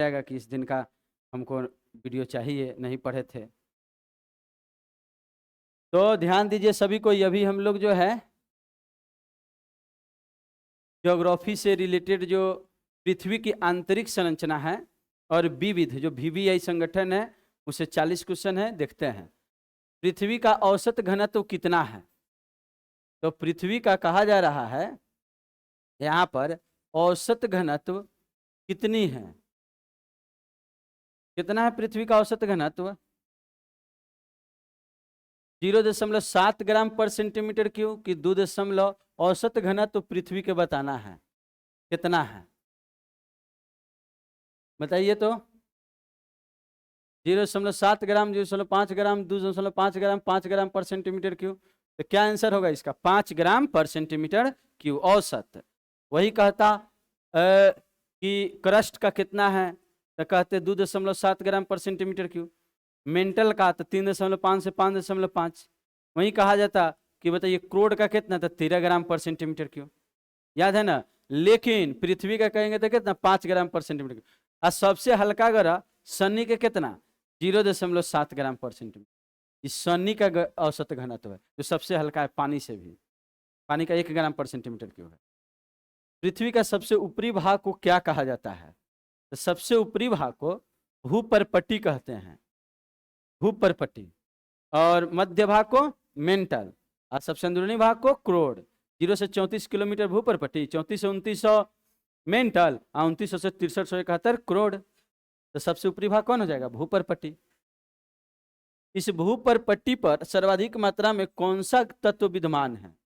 जाएगा कि इस दिन का हमको वीडियो चाहिए, नहीं पढ़े थे। तो ध्यान दीजिए सभी को, अभी हम लोग जो है ज्योग्राफी से रिलेटेड जो पृथ्वी की आंतरिक संरचना है और विविध जो VVI संगठन है उसे 40 क्वेश्चन है, देखते हैं। पृथ्वी का औसत घनत्व कितना है? तो पृथ्वी का कहा जा रहा है यहाँ पर औसत घनत्व कितनी है? कितना है पृथ्वी का औसत घनत्व? 0.7 ग्राम पर सेंटीमीटर क्यूब कि 2 औसत घनत्व पृथ्वी के बताना है, कितना है बताइए तो। 0.7 ग्राम, 0.5 ग्राम, 2.5 ग्राम, 5 ग्राम पर सेंटीमीटर क्यूब। तो क्या आंसर होगा इसका? 5 ग्राम पर सेंटीमीटर क्यूब औसत। वही कहता कि क्रस्ट का कितना है, तो कहते 2.7 ग्राम पर सेंटीमीटर क्यूब। मेंटल का तो 3.5 से 5.5। वही कहा जाता कि बताइए क्रोड का कितना, तो 13 ग्राम पर सेंटीमीटर क्यूब, याद है ना। लेकिन पृथ्वी का कहेंगे तो कितना, 5 ग्राम पर सेंटीमीटर क्यूब। और सबसे हल्का ग्रह शनि के कितना, 0.7 ग्राम पर सेंटीमीटर। इस शनि का औसत घनत्व है जो सबसे हल्का है, पानी से भी। पानी का 1 ग्राम पर सेंटीमीटर क्यूब है। पृथ्वी का सबसे ऊपरी भाग को क्या कहा जाता है? तो सबसे ऊपरी भाग को भूपर्पट्टी कहते हैं, भूपर्पट्टी। और मध्य भाग को मेंटल, और सबसे अंदरूनी भाग को क्रोड। 0 से 34 किलोमीटर भूपर्पट्टी, 34 से 2900 मेंटल, 2900 से 6371 क्रोड। तो सबसे ऊपरी भाग कौन हो जाएगा? भूपर्पट्टी। इस भूपर्पट्टी पर सर्वाधिक मात्रा में कौन सा तत्व विद्यमान है?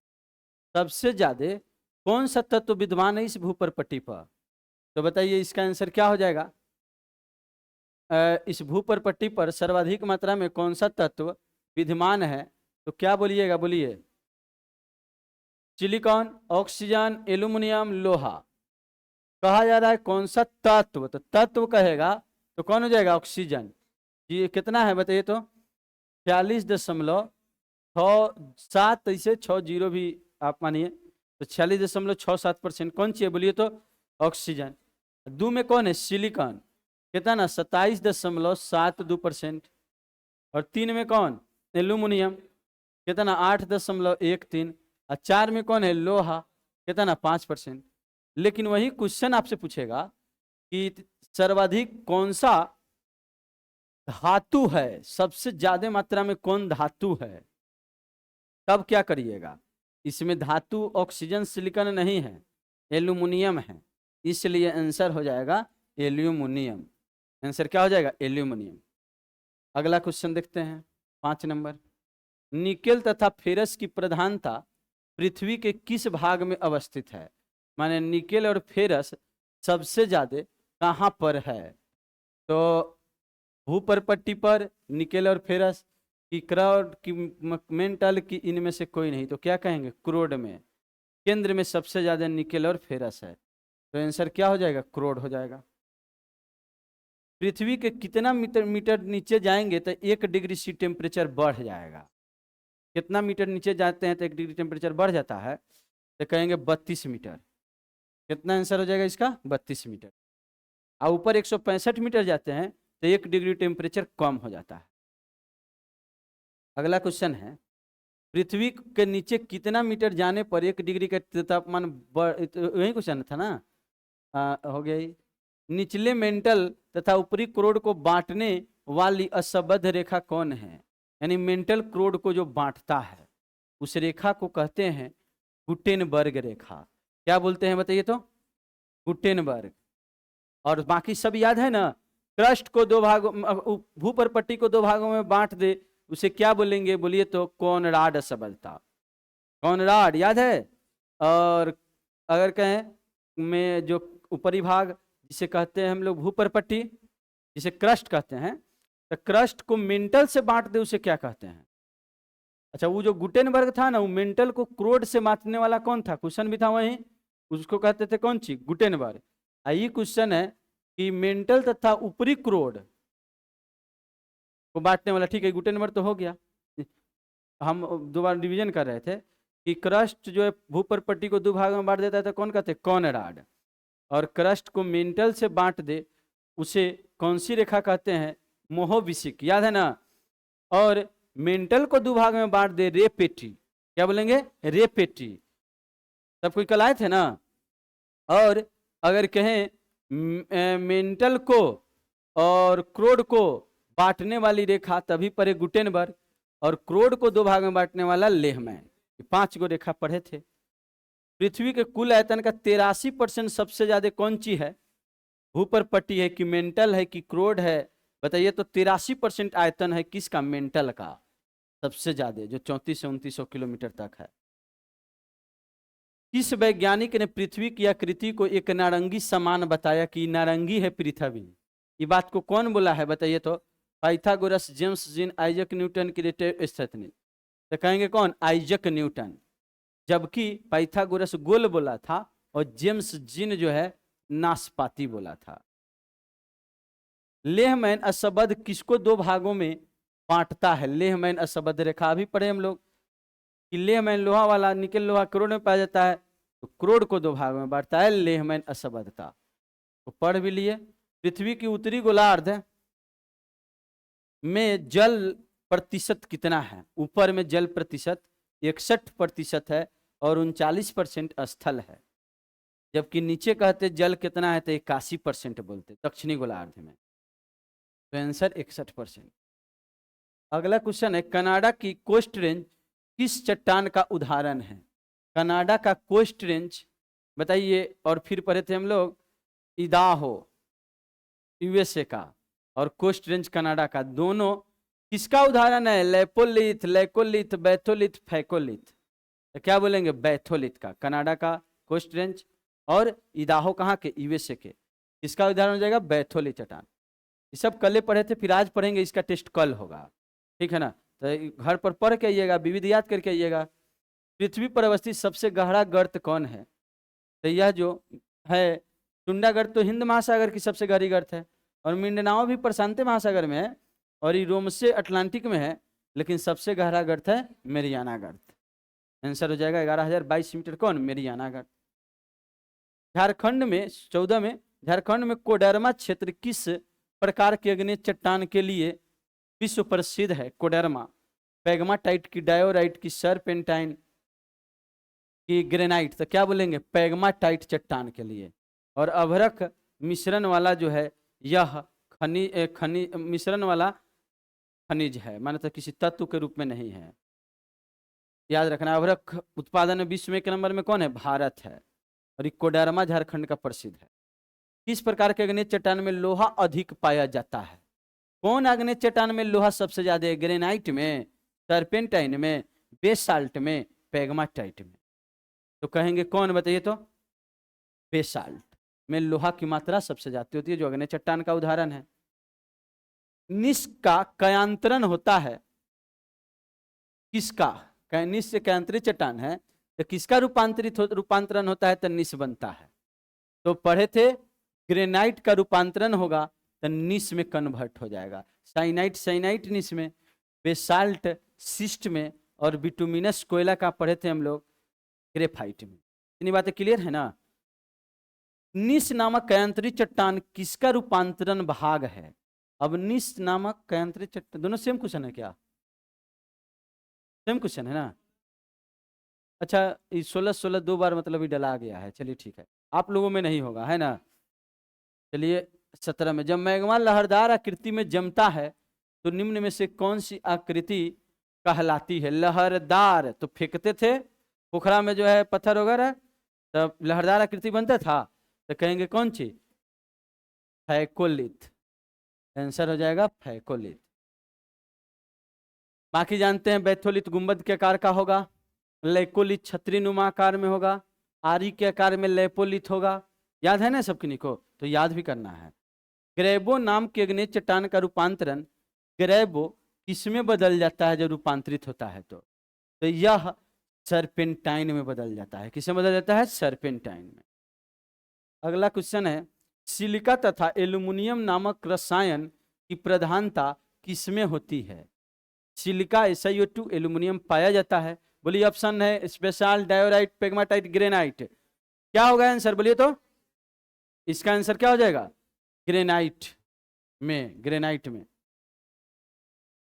सबसे ज्यादा कौन सा तत्व विद्यमान है इस भूपर्पट्टी पर? तो बताइए इसका आंसर क्या हो जाएगा? इस भूपर्पट्टी पर सर्वाधिक मात्रा में कौन सा तत्व विद्यमान है? तो क्या बोलिएगा, बोलिए। सिलिकॉन, ऑक्सीजन, एल्यूमिनियम, लोहा। कहा जा रहा है कौन सा तत्व, तो तत्व कहेगा तो कौन हो जाएगा? ऑक्सीजन। ये कितना है बताइए तो? 46.67, इसे 60 भी आप मानिए, तो 46.67% कौन सी है बोलिए तो? ऑक्सीजन। 2 में कौन है? सिलिकॉन, कितना ना, 27.72%। और 3 में कौन? एल्यूमिनियम, कितना, 8.13। और 4 में कौन है? लोहा, कितना, 5%। लेकिन वही क्वेश्चन आपसे पूछेगा कि सर्वाधिक कौन सा धातु है, सबसे ज्यादा मात्रा में कौन धातु है, तब क्या करिएगा? इसमें धातु ऑक्सीजन सिलिकॉन नहीं है, एल्यूमिनियम है, इसलिए आंसर हो जाएगा एल्यूमिनियम। आंसर क्या हो जाएगा? एल्यूमिनियम। अगला क्वेश्चन देखते हैं, 5 नंबर। निकेल तथा फेरस की प्रधानता पृथ्वी के किस भाग में अवस्थित है? माने निकेल और फेरस सबसे ज्यादा कहां पर है? तो भूपर्पट्टी पर निकेल और फेरस की, क्रोड की, मेंटल की, इनमें से कोई नहीं। तो क्या कहेंगे? क्रोड में। केंद्र में सबसे ज्यादा निकेल और फेरस है, तो आंसर क्या हो जाएगा? क्रोड हो जाएगा। पृथ्वी के कितना मीटर नीचे जाएंगे तो 1 डिग्री सी टेम्परेचर बढ़ जाएगा? कितना मीटर नीचे जाते हैं तो 1 डिग्री टेम्परेचर बढ़ जाता है? तो कहेंगे 32 मीटर। कितना आंसर हो जाएगा इसका? 32 मीटर। और ऊपर 165 मीटर जाते हैं तो 1 डिग्री टेम्परेचर कम हो जाता है। अगला क्वेश्चन है, पृथ्वी के नीचे कितना मीटर जाने पर 1 डिग्री का तापमान वही क्वेश्चन था ना, हो गया ही। निचले मेंटल तथा ऊपरी क्रोड को बांटने वाली असंबद्ध रेखा कौन है? यानी मेंटल क्रोड को जो बांटता है उस रेखा को कहते हैं गुटेनबर्ग रेखा। क्या बोलते हैं बताइए तो? गुटेनबर्ग। और बाकी सब याद है ना? क्रस्ट को 2 भागों, भूपर्पट्टी को 2 भागों में बांट दे, उसे क्या बोलेंगे बोलिए तो? कोनराड असंबद्धता। कोनराड याद है। और अगर कहें में जो ऊपरी भाग जिसे कहते हैं हम लोग भूपर्पट्टी, जिसे क्रस्ट कहते हैं, तो क्रस्ट को मेंटल से बांट दे उसे क्या कहते हैं? अच्छा, वो जो गुटेनबर्ग था ना, वो मेंटल को क्रोड से बांटने वाला कौन था? क्वेश्चन भी था वही, उसको कहते थे कौन सी? गुटेनबर्ग। ये क्वेश्चन है कि मेंटल तथा ऊपरी क्रोड को बांटने वाला, ठीक है गुटेनबर्ग तो हो गया। हम दोबारा डिवीजन कर रहे थे कि क्रस्ट जो है भूपर्पट्टी को 2 भागों में बांट देता है तो कौन कहते हैं? कोनराड। और क्रस्ट को मेंटल से बांट दे उसे कौन सी रेखा कहते हैं? मोहोविसिक, याद है ना। और मेंटल को दो भाग में बांट दे, रेपेटी, क्या बोलेंगे? रेपेटी। सब कोई कल आए थे ना। और अगर कहें मेंटल को और क्रोड को बांटने वाली रेखा, तभी पढ़े गुटेनबर्ग, और क्रोड को दो भाग में बांटने वाला लेहमैन। 5 गो रेखा पढ़े थे। पृथ्वी के कुल आयतन का 83% सबसे ज्यादा कौन सी है? भूपर पट्टी है कि मेंटल है कि क्रोड है? बताइए तो 83% आयतन है किसका? मेंटल का सबसे ज्यादा, जो 34 से 2900 किलोमीटर तक है। किस वैज्ञानिक ने पृथ्वी की आकृति को एक नारंगी समान बताया कि नारंगी है पृथ्वी? ये बात को कौन बोला है बताइए तो? Pythagoras, James gene, Isaac Newton की स्टेफनी। तो कहेंगे कौन? Isaac Newton. जबकि पाइथागोरस गोल बोला था और जेम्स जीन जो है नाशपाती बोला था। लेहमैन असंबद्ध किसको दो भागों में बांटता है? लेहमैन असंबद्ध रेखा अभी पढ़े हम लोग कि लेहमैन लोहा वाला, निकेल लोहा क्रोड में पाया जाता है, तो क्रोड को दो भागों में बांटता है लेहमैन असंबद्धता। तो पढ़ भी लिए। पृथ्वी की उत्तरी गोलार्ध में जल प्रतिशत कितना है? ऊपर में जल प्रतिशत 61% है और 39% स्थल है। जबकि नीचे कहते जल कितना है तो 81% बोलते दक्षिणी गोलार्ध में। तो आंसर 61%। अगला क्वेश्चन है, कनाडा की कोस्ट रेंज किस चट्टान का उदाहरण है? कनाडा का कोस्ट रेंज बताइए। और फिर पढ़े थे हम लोग इदाहो यूएसए का, और कोस्ट रेंज कनाडा का, दोनों किसका उदाहरण है? लेपोलिथ, लेकोलिथ, बैथोलिथ, फैकोलिथ। तो क्या बोलेंगे? बैथोलिथ का। कनाडा का कोस्ट रेंज और इदाहो कहाँ के? यूएसए के। किसका उदाहरण हो जाएगा? बैथोलिथ चट्टान। ये सब कल पढ़े थे, फिर आज पढ़ेंगे, इसका टेस्ट कल होगा, ठीक है ना। तो घर पर पढ़ के आइएगा, विविध याद करके आइएगा। पृथ्वी पर अवस्थित सबसे गहरा गर्त कौन है? तो यह जो है टुंडा गर्त तो हिंद महासागर की सबसे गहरी गर्त है, और मिंडनाओ भी प्रशांत महासागर में है, और ये रोम से अटलांटिक में है, लेकिन सबसे गहरा गर्त है मेरियाना गर्त। आंसर हो जाएगा 11,022 मीटर। कौन? मेरियाना गर्त। झारखंड में 14 में, झारखंड में कोडरमा क्षेत्र किस प्रकार के अग्नि चट्टान के लिए विश्व प्रसिद्ध है? कोडरमा पैगमाटाइट की, डायोराइट की, सर्पेंटाइन की, ग्रेनाइट? तो क्या बोलेंगे? पैगमाटाइट चट्टान के लिए। और अभ्रक मिश्रण वाला जो है यह मिश्रण वाला खनिज है, माने तो किसी तत्व के रूप में नहीं है। याद रखना, अभ्रक उत्पादन विश्व में 1 नंबर में कौन है? भारत है। और कोडरमा झारखंड का प्रसिद्ध है। किस प्रकार के अग्नि चट्टान में लोहा अधिक पाया जाता है? कौन अग्नि चट्टान में लोहा सबसे ज्यादा है? ग्रेनाइट में, सर्पेंटाइन में, बेसाल्ट में, पैगमाटाइट में? तो कहेंगे कौन? बताइए तो। बेसाल्ट में लोहा की मात्रा सबसे ज्यादा होती है, जो अग्नि चट्टान का उदाहरण है। निश का कयांतरण होता है किसका? निश से कयांतरित चट्टान है तो किसका रूपांतरण होता है? तो निश बनता है। तो पढ़े थे ग्रेनाइट का रूपांतरण होगा तो निश में कन्वर्ट हो जाएगा। साइनाइट निश में, बेसाल्ट सिस्ट में, और बिटुमिनस कोयला का पढ़े थे हम लोग ग्रेफाइट में। इतनी बातें क्लियर है ना। निश नामक कयांतरित चट्टान किसका रूपांतरण भाग है? अब निश नामक कयांतरित चट्टान, दोनों सेम क्वेश्चन है क्या? सेम क्वेश्चन है ना। अच्छा, 16 2 बार मतलब ही डला गया है, चलिए ठीक है, आप लोगों में नहीं होगा, है ना। चलिए 17 में, जब मैग्मा लहरदार आकृति में जमता है तो निम्न में से कौन सी आकृति कहलाती है? लहरदार तो फेंकते थे पोखरा में जो है पत्थर वगैरह, तब लहरदार आकृति बनता था, तो कहेंगे कौन सी? फैकोलिथ। आंसर हो जाएगा फैकोलिथ। बाकी जानते हैं बैथोलिथ गुंबद के आकार का होगा, लेकोलिथ छतरी नुमा आकार में होगा, आरी के आकार में लेपोलिथ होगा। याद है ना सब किन्हीं को? तो याद भी करना है। ग्रेबो नाम के अग्नि चट्टान का रूपांतरण ग्रेबो किसमें बदल जाता है जब रूपांतरित होता है? तो यह सर्पेंटाइन में बदल जाता है। किसमें बदल जाता है? सर्पेंटाइन में। अगला क्वेश्चन है, सिलिका तथा एल्युमिनियम नामक रसायन की प्रधानता किसमें होती है? सिलिका SiO2, एल्युमिनियम पाया जाता है। बोलिए ऑप्शन है स्पेशल, डायोराइट, पेग्माटाइट, ग्रेनाइट। क्या होगा आंसर? बोलिए तो। इसका आंसर क्या हो जाएगा? ग्रेनाइट में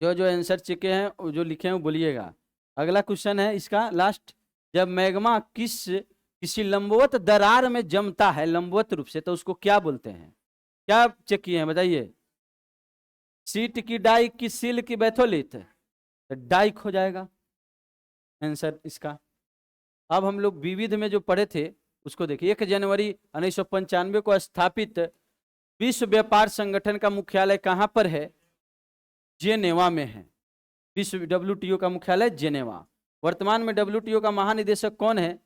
जो जो आंसर चेके हैं वो जो लिखे हैं वो बोलिएगा। अगला क्वेश्चन है इसका लास्ट, जब मैग्मा किसी लंबवत दरार में जमता है लंबवत रूप से तो उसको क्या बोलते हैं? क्या चेक किए हैं बताइए? सीट की, डाई की, सील की, बैथोलिथ? तो डाइक हो जाएगा आंसर इसका। अब हम लोग विविध में जो पढ़े थे उसको देखिए। 1 जनवरी 1995 को स्थापित विश्व व्यापार संगठन का मुख्यालय कहां पर है? जेनेवा में है। विश्व WTO का मुख्यालय जेनेवा। वर्तमान में WTO का महानिदेशक कौन है?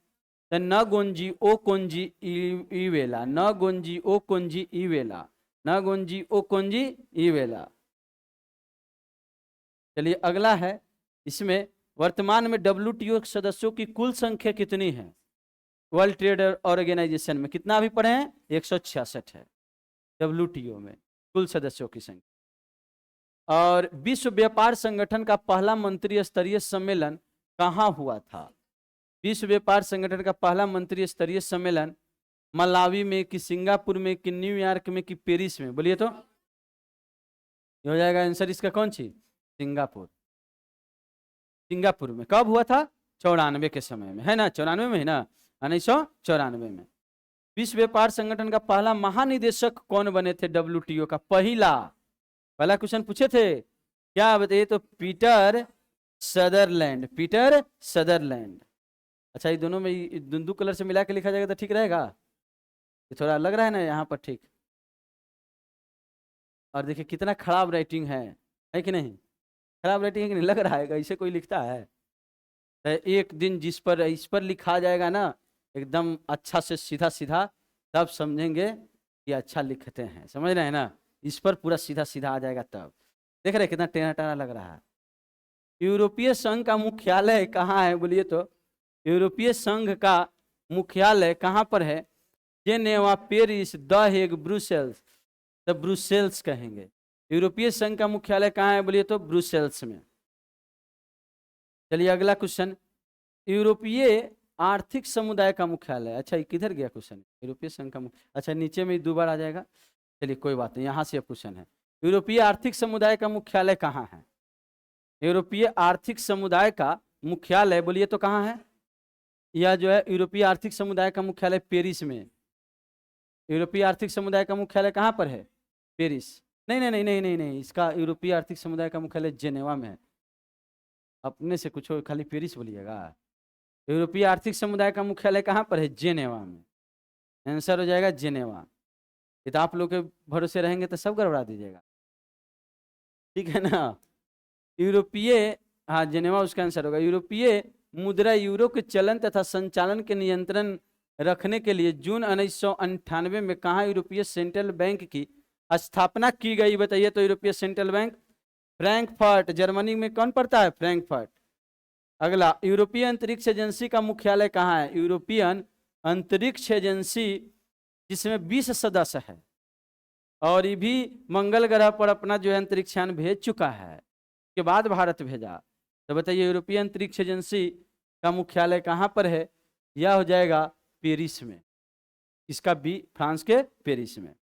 नगोंजी ओकोंजी इवेला। नगोंजी ओकोंजी इवेला। नगोंजी ओकोंजी इवेला। चलिए अगला है, इसमें वर्तमान में WTO सदस्यों की कुल संख्या कितनी है? वर्ल्ड ट्रेड ऑर्गेनाइजेशन में कितना अभी पढ़े हैं? 166 है WTO में कुल सदस्यों की संख्या। और विश्व व्यापार संगठन का पहला मंत्री स्तरीय सम्मेलन कहाँ हुआ था? विश्व व्यापार संगठन का पहला मंत्री स्तरीय सम्मेलन मलावी में कि सिंगापुर में कि न्यूयॉर्क में कि पेरिस में? बोलिए तो ये हो जाएगा आंसर इसका। कौन सी? सिंगापुर। सिंगापुर में कब हुआ था? 94 के समय में, है ना? 94 में है ना, 1994 में। विश्व व्यापार संगठन का पहला महानिदेशक कौन बने थे WTO का? पहला क्वेश्चन पूछे थे क्या बताइए? तो पीटर सदरलैंड। Peter Sutherland. अच्छा ये दोनों में दुंदू कलर से मिला के लिखा जाएगा तो ठीक रहेगा? ये थोड़ा लग रहा है ना यहाँ पर, ठीक। और देखिए कितना खराब राइटिंग है कि नहीं? खराब राइटिंग है कि नहीं? लग रहा है ऐसे कोई लिखता है? तो एक दिन इस पर लिखा जाएगा ना एकदम अच्छा से सीधा सीधा, तब समझेंगे कि अच्छा लिखते हैं। समझ रहे हैं ना? इस पर पूरा सीधा सीधा आ जाएगा तब। देख रहे हैं कितना टेढ़ा टेढ़ा लग रहा है। यूरोपीय संघ का मुख्यालय कहाँ है? बोलिए तो यूरोपीय संघ का मुख्यालय कहाँ पर है? Geneva, Paris, the Hague, Brussels? तो ब्रुसेल्स कहेंगे। यूरोपीय संघ का मुख्यालय कहाँ है? बोलिए तो ब्रुसेल्स में। चलिए अगला क्वेश्चन, यूरोपीय आर्थिक समुदाय का मुख्यालय। अच्छा ये किधर गया क्वेश्चन? यूरोपीय संघ का अच्छा नीचे में 2 बार आ जाएगा। चलिए कोई बात नहीं, यहाँ से अब क्वेश्चन है, यूरोपीय आर्थिक समुदाय का मुख्यालय कहाँ है? यूरोपीय आर्थिक समुदाय का मुख्यालय बोलिए तो कहाँ है? यह जो है यूरोपीय आर्थिक समुदाय का मुख्यालय पेरिस में। यूरोपीय आर्थिक समुदाय का मुख्यालय कहाँ पर है? पेरिस। नहीं नहीं नहीं नहीं नहीं नहीं, इसका यूरोपीय आर्थिक समुदाय का मुख्यालय जेनेवा में है। अपने से कुछ खाली पेरिस बोलिएगा। यूरोपीय आर्थिक समुदाय का मुख्यालय कहाँ पर है? जेनेवा में। आंसर हो जाएगा जेनेवा। ये तो आप लोग के भरोसे रहेंगे तो सब गड़बड़ा दीजिएगा, ठीक है ना? यूरोपीय, हाँ जेनेवा उसका आंसर होगा। यूरोपीय मुद्रा यूरो के चलन तथा संचालन के नियंत्रण रखने के लिए जून 1998 में कहाँ यूरोपीय सेंट्रल बैंक की स्थापना की गई? बताइए तो यूरोपीय सेंट्रल बैंक फ्रैंकफर्ट, जर्मनी में कौन पड़ता है? फ्रैंकफर्ट। अगला, यूरोपीय अंतरिक्ष एजेंसी का मुख्यालय कहाँ है? यूरोपियन अंतरिक्ष एजेंसी जिसमें 20 सदस्य है और ये भी मंगल ग्रह पर अपना जो है अंतरिक्षयान भेज चुका है, के बाद भारत भेजा। तो बताइए यूरोपीय अंतरिक्ष एजेंसी का मुख्यालय कहाँ पर है? यह हो जाएगा पेरिस में। इसका भी फ्रांस के पेरिस में।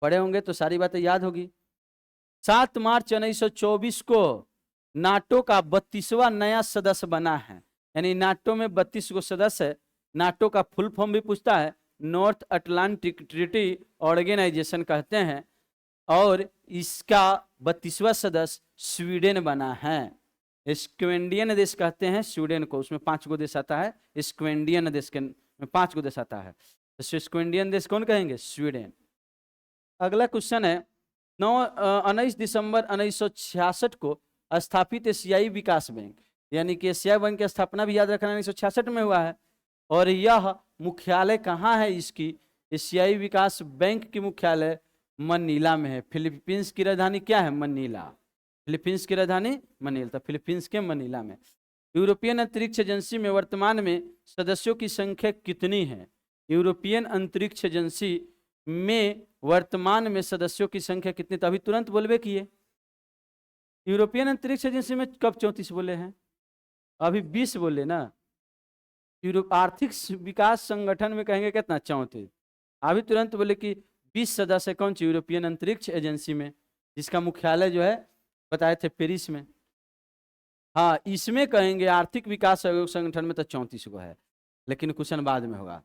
पढ़े होंगे तो सारी बातें याद होगी। 7 मार्च 1924 को नाटो का 32वां नया सदस्य बना है। यानी नाटो में 32 गो सदस्य है। नाटो का फुल फॉर्म भी पूछता है, नॉर्थ अटलांटिक ट्रीटी ऑर्गेनाइजेशन कहते हैं। और इसका 32वां सदस्य स्वीडन बना है। स्क्वेंडियन देश कहते हैं स्वीडन को, उसमें 5 गो देश आता है। स्क्वेंडियन देश के में 5 गो देश आता है, तो स्क्वेंडियन देश कौन कहेंगे? स्वीडन। अगला क्वेश्चन है, 19 दिसंबर 1966 को स्थापित एशियाई विकास बैंक, यानी कि एशियाई बैंक की स्थापना भी याद रखना 1966 में हुआ है। और यह मुख्यालय कहाँ है इसकी? एशियाई विकास बैंक की मुख्यालय मनीला में है। फिलीपींस की राजधानी क्या है? मनीला। फिलीपींस की राजधानी मनीला, तो फिलीपींस के मनीला में। यूरोपियन अंतरिक्ष एजेंसी में वर्तमान में सदस्यों की संख्या कितनी है? यूरोपियन अंतरिक्ष एजेंसी में वर्तमान में सदस्यों की संख्या कितनी? तो अभी तुरंत बोलबे किए। यूरोपियन अंतरिक्ष एजेंसी में कब 34 बोले हैं? अभी 20 बोले ना। यूरोप आर्थिक विकास संगठन में कहेंगे कितना? 34। अभी तुरंत बोले कि 20 सदस्य कौन सी यूरोपियन अंतरिक्ष एजेंसी में, जिसका मुख्यालय जो है बताए थे पेरिस में। हाँ, इसमें कहेंगे आर्थिक विकास सहयोग संगठन में तो 34 गो है, लेकिन क्वेश्चन बाद में होगा,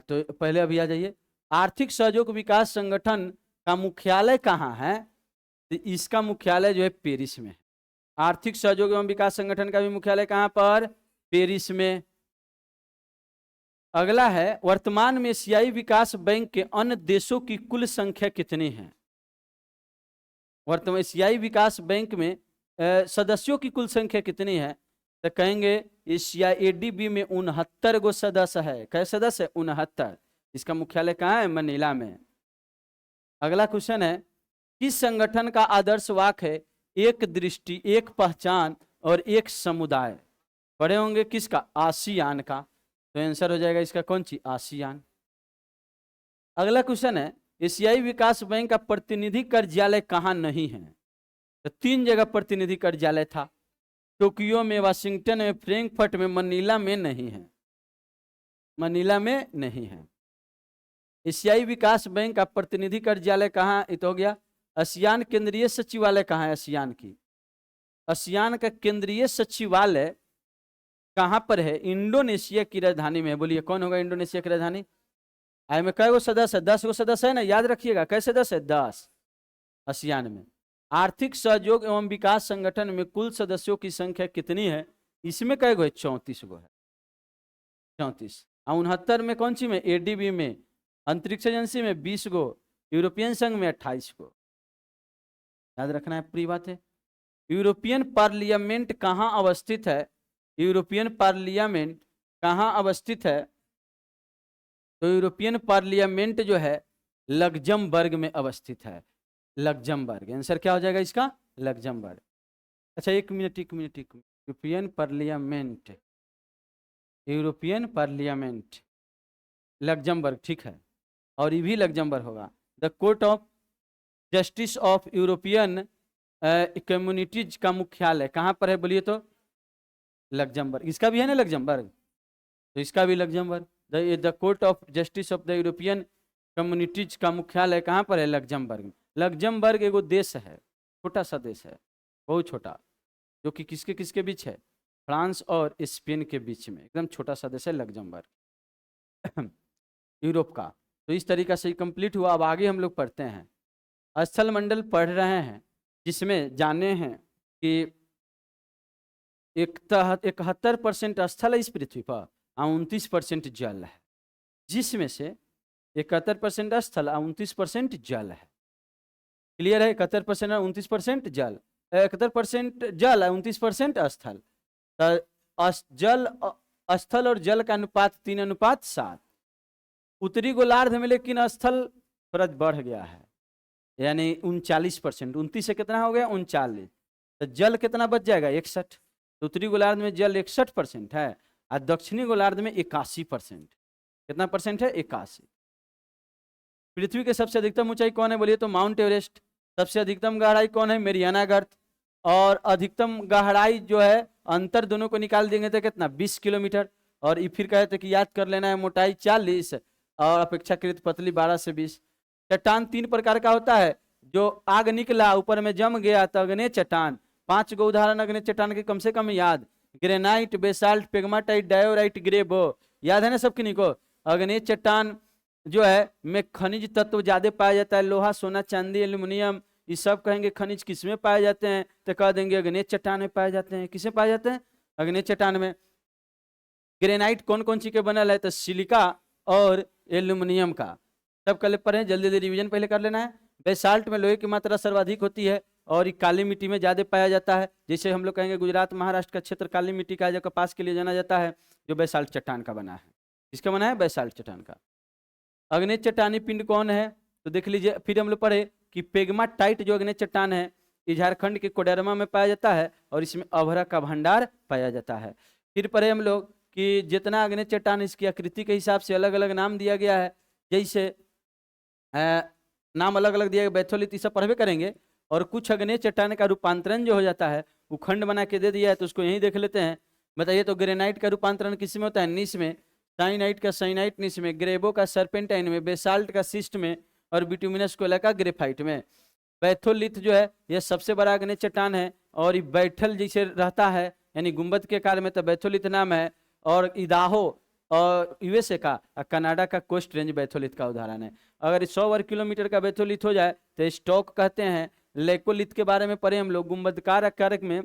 तो पहले अभी आ जाइए। आर्थिक सहयोग विकास संगठन का मुख्यालय कहाँ है, तो इसका मुख्यालय जो है पेरिस में है। आर्थिक सहयोग एवं विकास संगठन का भी मुख्यालय कहाँ पर, पेरिस में। अगला है, वर्तमान में एशियाई विकास बैंक के अन्य देशों की कुल संख्या कितनी है। वर्तमान एशियाई विकास बैंक में सदस्यों की कुल संख्या कितनी है, तो कहेंगे एशिया एडीबी में 69 गो सदस्य है। कै सदस्य है, 69। इसका मुख्यालय कहाँ है, मनीला में। अगला क्वेश्चन है, किस संगठन का आदर्श वाक्य है, एक दृष्टि, एक पहचान और एक समुदाय। पढ़े होंगे किसका, आसियान का, तो आंसर हो जाएगा इसका कौन सी, आसियान। अगला क्वेश्चन है, एशियाई विकास बैंक का प्रतिनिधि कार्यालय कहाँ नहीं है, तो 3 जगह प्रतिनिधि कार्यालय था, टोक्यो में, वाशिंगटन में, फ्रैंकफर्ट में, मनीला में नहीं है, मनीला में नहीं है। एशियाई विकास बैंक का प्रतिनिधि कार्यालय कहाँ, ये तो हो गया। आसियान केंद्रीय सचिवालय कहाँ है, आसियान की, आसियान का केंद्रीय सचिवालय कहाँ पर है, इंडोनेशिया की राजधानी में है। बोलिए कौन होगा इंडोनेशिया की राजधानी। आई में कै गो सदस्य है, 10 गो सदस्य है ना, याद रखिएगा, कैसे 10 है, 10 आसियान में। आर्थिक सहयोग एवं विकास संगठन में कुल सदस्यों की संख्या कितनी है, इसमें कै गो है, 34 गो है, 34। 69 में कौन सी में, एडीबी में, अंतरिक्ष एजेंसी में 20 गो, यूरोपियन संघ में 28 गो। याद रखना है, पूरी बात है। यूरोपियन पार्लियामेंट कहाँ अवस्थित है, यूरोपियन पार्लियामेंट कहाँ अवस्थित है, तो यूरोपियन पार्लियामेंट जो है लग्जमबर्ग में अवस्थित है, लग्जमबर्ग। आंसर क्या हो जाएगा इसका, लग्जमबर्ग। अच्छा एक minute, European parliament, European parliament Luxembourg, ठीक है, और ये भी लग्जमबर्ग होगा। The court of justice of European communities का मुख्यालय कहाँ पर है, बोलिए तो, लग्जमबर्ग। इसका भी है ना लग्जमबर्ग, तो इसका भी Luxembourg. The court of justice of the European communities का मुख्यालय कहाँ पर है, लग्जमबर्ग। लग्जमबर्ग एगो देश है, छोटा सा देश है, बहुत छोटा, जो कि किसके किसके बीच है, फ्रांस और स्पेन के बीच में, एकदम छोटा सा देश है लग्जमबर्ग यूरोप का। तो इस तरीका से कंप्लीट हुआ। अब आगे हम लोग पढ़ते हैं, स्थल मंडल पढ़ रहे हैं, जिसमें जाने हैं कि 71% स्थल है इस पृथ्वी पर, 29% जल है, जिसमें से 71% स्थल, 29% जल है। क्लियर है, 71% 29% जल, 71% जल है, 29% स्थल। जल, स्थल और जल का अनुपात 3:7। उत्तरी गोलार्ध में लेकिन स्थल थोड़ा बढ़ गया है, यानी 39%, 29 से कितना हो गया, 39। तो जल कितना बच जाएगा, 61। तो उत्तरी गोलार्ध में जल 61% है, और दक्षिणी गोलार्ध में 81%। कितना परसेंट है, 81। पृथ्वी के सबसे अधिकतम ऊंचाई कौन है, बोलिए तो माउंट एवरेस्ट। सबसे अधिकतम गहराई कौन है, मेरियाना गर्त। और अधिकतम गहराई जो है, अंतर दोनों को निकाल देंगे तो कितना, 20 किलोमीटर। और ये फिर कहते कि याद कर लेना है, मोटाई 40 और अपेक्षाकृत पतली 12 से 20। चट्टान 3 प्रकार का होता है, जो आग निकला ऊपर में जम गया तो अग्नेय चट्टान। 5 गो उदाहरण अग्नेय चट्टान के कम से कम याद, ग्रेनाइट, बेसाल्ट, पेग्माटाइट, डायोराइट, ग्रेबो। याद है ना सबकी निको। अग्नेय चट्टान जो है में खनिज तत्व ज्यादा पाया जाता है, लोहा, सोना, चांदी, एल्यूमिनियम, ये सब कहेंगे खनिज किसमें पाए जाते हैं, तो कह देंगे अग्नेय चट्टान में पाए जाते हैं। किसमें पाए जाते हैं, अग्नेय चट्टान में। ग्रेनाइट कौन कौन सी के बनल है, तो सिलिका और एल्यूमिनियम का। सब कल पर है, जल्दी जल्दी रिवीजन पहले कर लेना है। बेसाल्ट में लोहे की मात्रा सर्वाधिक होती है और ये काली मिट्टी में ज्यादा पाया जाता है। जैसे हम लोग कहेंगे गुजरात महाराष्ट्र का क्षेत्र काली मिट्टी का, जो कपास के लिए जाना जाता है, जो बेसाल्ट चट्टान का बना है। किसका बना है, बेसाल्ट चट्टान का। अग्नेय चट्टानी पिंड कौन है, तो देख लीजिए। फिर हम लोग पढ़े कि पेग्माटाइट जो अग्नेय चट्टान है, ये झारखंड के कोडरमा में पाया जाता है और इसमें अभ्रा का भंडार पाया जाता है। फिर पढ़े हम लोग कि जितना अग्नेय चट्टान, इसकी आकृति के हिसाब से अलग अलग नाम दिया गया है। जैसे नाम अलग अलग दिया गया, बैथोलिथ, सब पढ़वे करेंगे। और कुछ अग्नेय चट्टान का रूपांतरण जो हो जाता है, वो खंड बना के दे दिया है, तो उसको यहीं देख लेते हैं। बताइए तो ग्रेनाइट का रूपांतरण किस में होता है, नीस में। साइनाइट का साइनाइट में, ग्रेबो का सर्पेंटाइन में, बेसाल्ट का सिस्ट में, और बिटुमिनस कोयला का ग्रेफाइट में। बैथोलिथ जो है यह सबसे बड़ा अग्नि चट्टान है, और ये बैठल जैसे रहता है यानी गुंबद के आकार में, तो बैथोलिथ नाम है। और इदाहो और यूएसए का और कनाडा का कोस्ट रेंज बैथोलिथ का उदाहरण है। अगर 100 वर्ग किलोमीटर का बैथोलिथ हो जाए तो स्टॉक कहते हैं। लेकोलिथ के बारे में पढ़े हम लोग, गुंबदकार आकार में,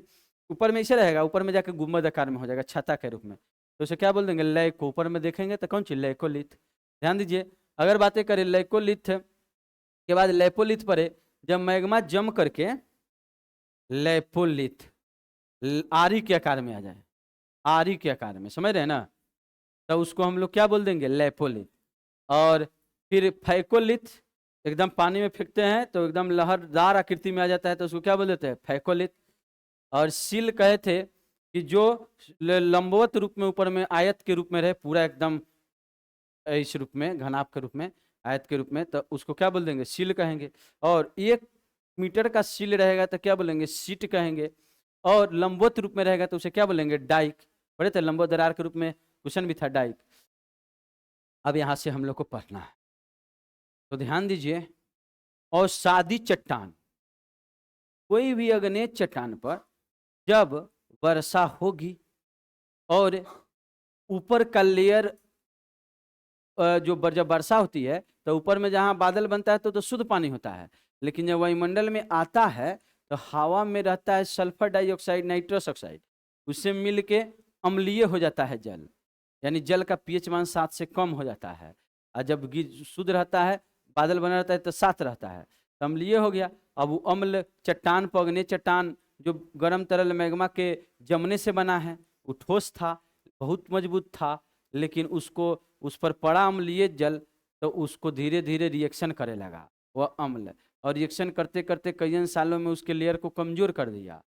ऊपर में इसे रहेगा, ऊपर में जाकर गुंबद आकार में हो जाएगा छाता के रूप में, तो उसे क्या बोल देंगे, लैको। ऊपर में देखेंगे तो कौन चीज, लैकोलिथ। ध्यान दीजिए, अगर बातें करें लैकोलिथ के बाद लेपोलिथ पढ़े, जब मैग्मा जम करके लेपोलिथ आरी के आकार में आ जाए, आरी के आकार में, समझ रहे हैं ना, तो उसको हम लोग क्या बोल देंगे, लेपोलिथ। और फिर फैकोलिथ, एकदम पानी में फेंकते हैं तो एकदम लहरदार आकृति में आ जाता है, तो उसको क्या बोल देते हैं, फैकोलिथ। और सील कहे थे कि जो लंबवत रूप में ऊपर में आयत के रूप में रहे, पूरा एकदम इस रूप में, घनाभ के रूप में, आयत के रूप में, तो उसको क्या बोल देंगे, सील कहेंगे। और 1 मीटर का सील रहेगा तो क्या बोलेंगे, सीट कहेंगे। और लंबवत रूप में रहेगा तो उसे क्या बोलेंगे, डाइक। पढ़े थे लंबवत दरार के रूप में, क्वेश्चन भी था डाइक। अब यहां से हम लोग को पढ़ना है, तो ध्यान दीजिए। और सादी चट्टान, कोई भी अग्नेय चट्टान पर जब वर्षा होगी और ऊपर का लेयर जब वर्षा होती है तो ऊपर में जहां बादल बनता है तो शुद्ध पानी होता है, लेकिन जब वायुमंडल में आता है तो हवा में रहता है सल्फर डाइऑक्साइड, नाइट्रस ऑक्साइड, उससे मिलके अम्लीय हो जाता है जल, यानी जल का पीएच मान 7 से कम हो जाता है। और जब शुद्ध रहता है, बादल बना रहता है तो 7 रहता है, तो अम्लीय हो गया। अब वो अम्ल चट्टान पर, अग्नेय चट्टान जो गर्म तरल मैग्मा के जमने से बना है, वो ठोस था, बहुत मजबूत था, लेकिन उसको उस पर पड़ा अम्लीय जल, तो उसको धीरे धीरे रिएक्शन करे लगा वह अम्ल, और रिएक्शन करते करते कई सालों में उसके लेयर को कमजोर कर दिया।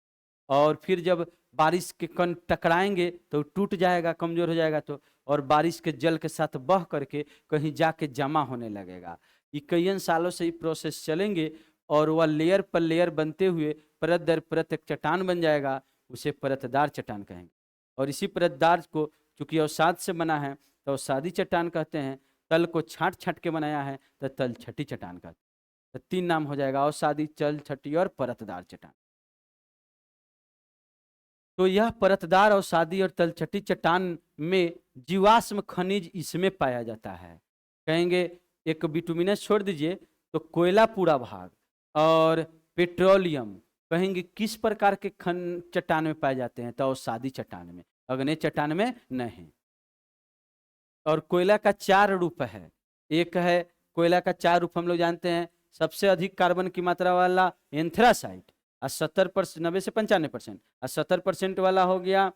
और फिर जब बारिश के कण टकराएंगे तो टूट जाएगा, कमजोर हो जाएगा, तो और बारिश के जल के साथ बह करके कहीं जाके जमा होने लगेगा। ये कई सालों से ये प्रोसेस चलेंगे, और वह लेयर पर लेयर बनते हुए परत दर परत एक चट्टान बन जाएगा, उसे परतदार चट्टान कहेंगे। और इसी परतदार को चूंकि अवसाद से बना है तो अवसादी चट्टान कहते हैं। तल को छाट छाट के बनाया है तो तल छठी चट्टान कहते हैं। तो 3 नाम हो जाएगा, अवसादी, चल छठी और परतदार चट्टान। तो यह परतदार, अवसादी और तलछटी चट्टान में जीवाश्म खनिज इसमें पाया जाता है। कहेंगे एक बिटुमिनस छोड़ दीजिए तो कोयला पूरा भाग, और पेट्रोलियम कहेंगे किस प्रकार के चट्टान में पाए जाते हैं, तो अवसादी चट्टान में, अग्नेय चट्टान में नहीं। और कोयला का 4 रूप है। एक है कोयला का 4 रूप हम लोग जानते हैं, सबसे अधिक कार्बन की मात्रा वाला एंथ्रासाइट, और 70% 90 से 95%, और 70% वाला हो गया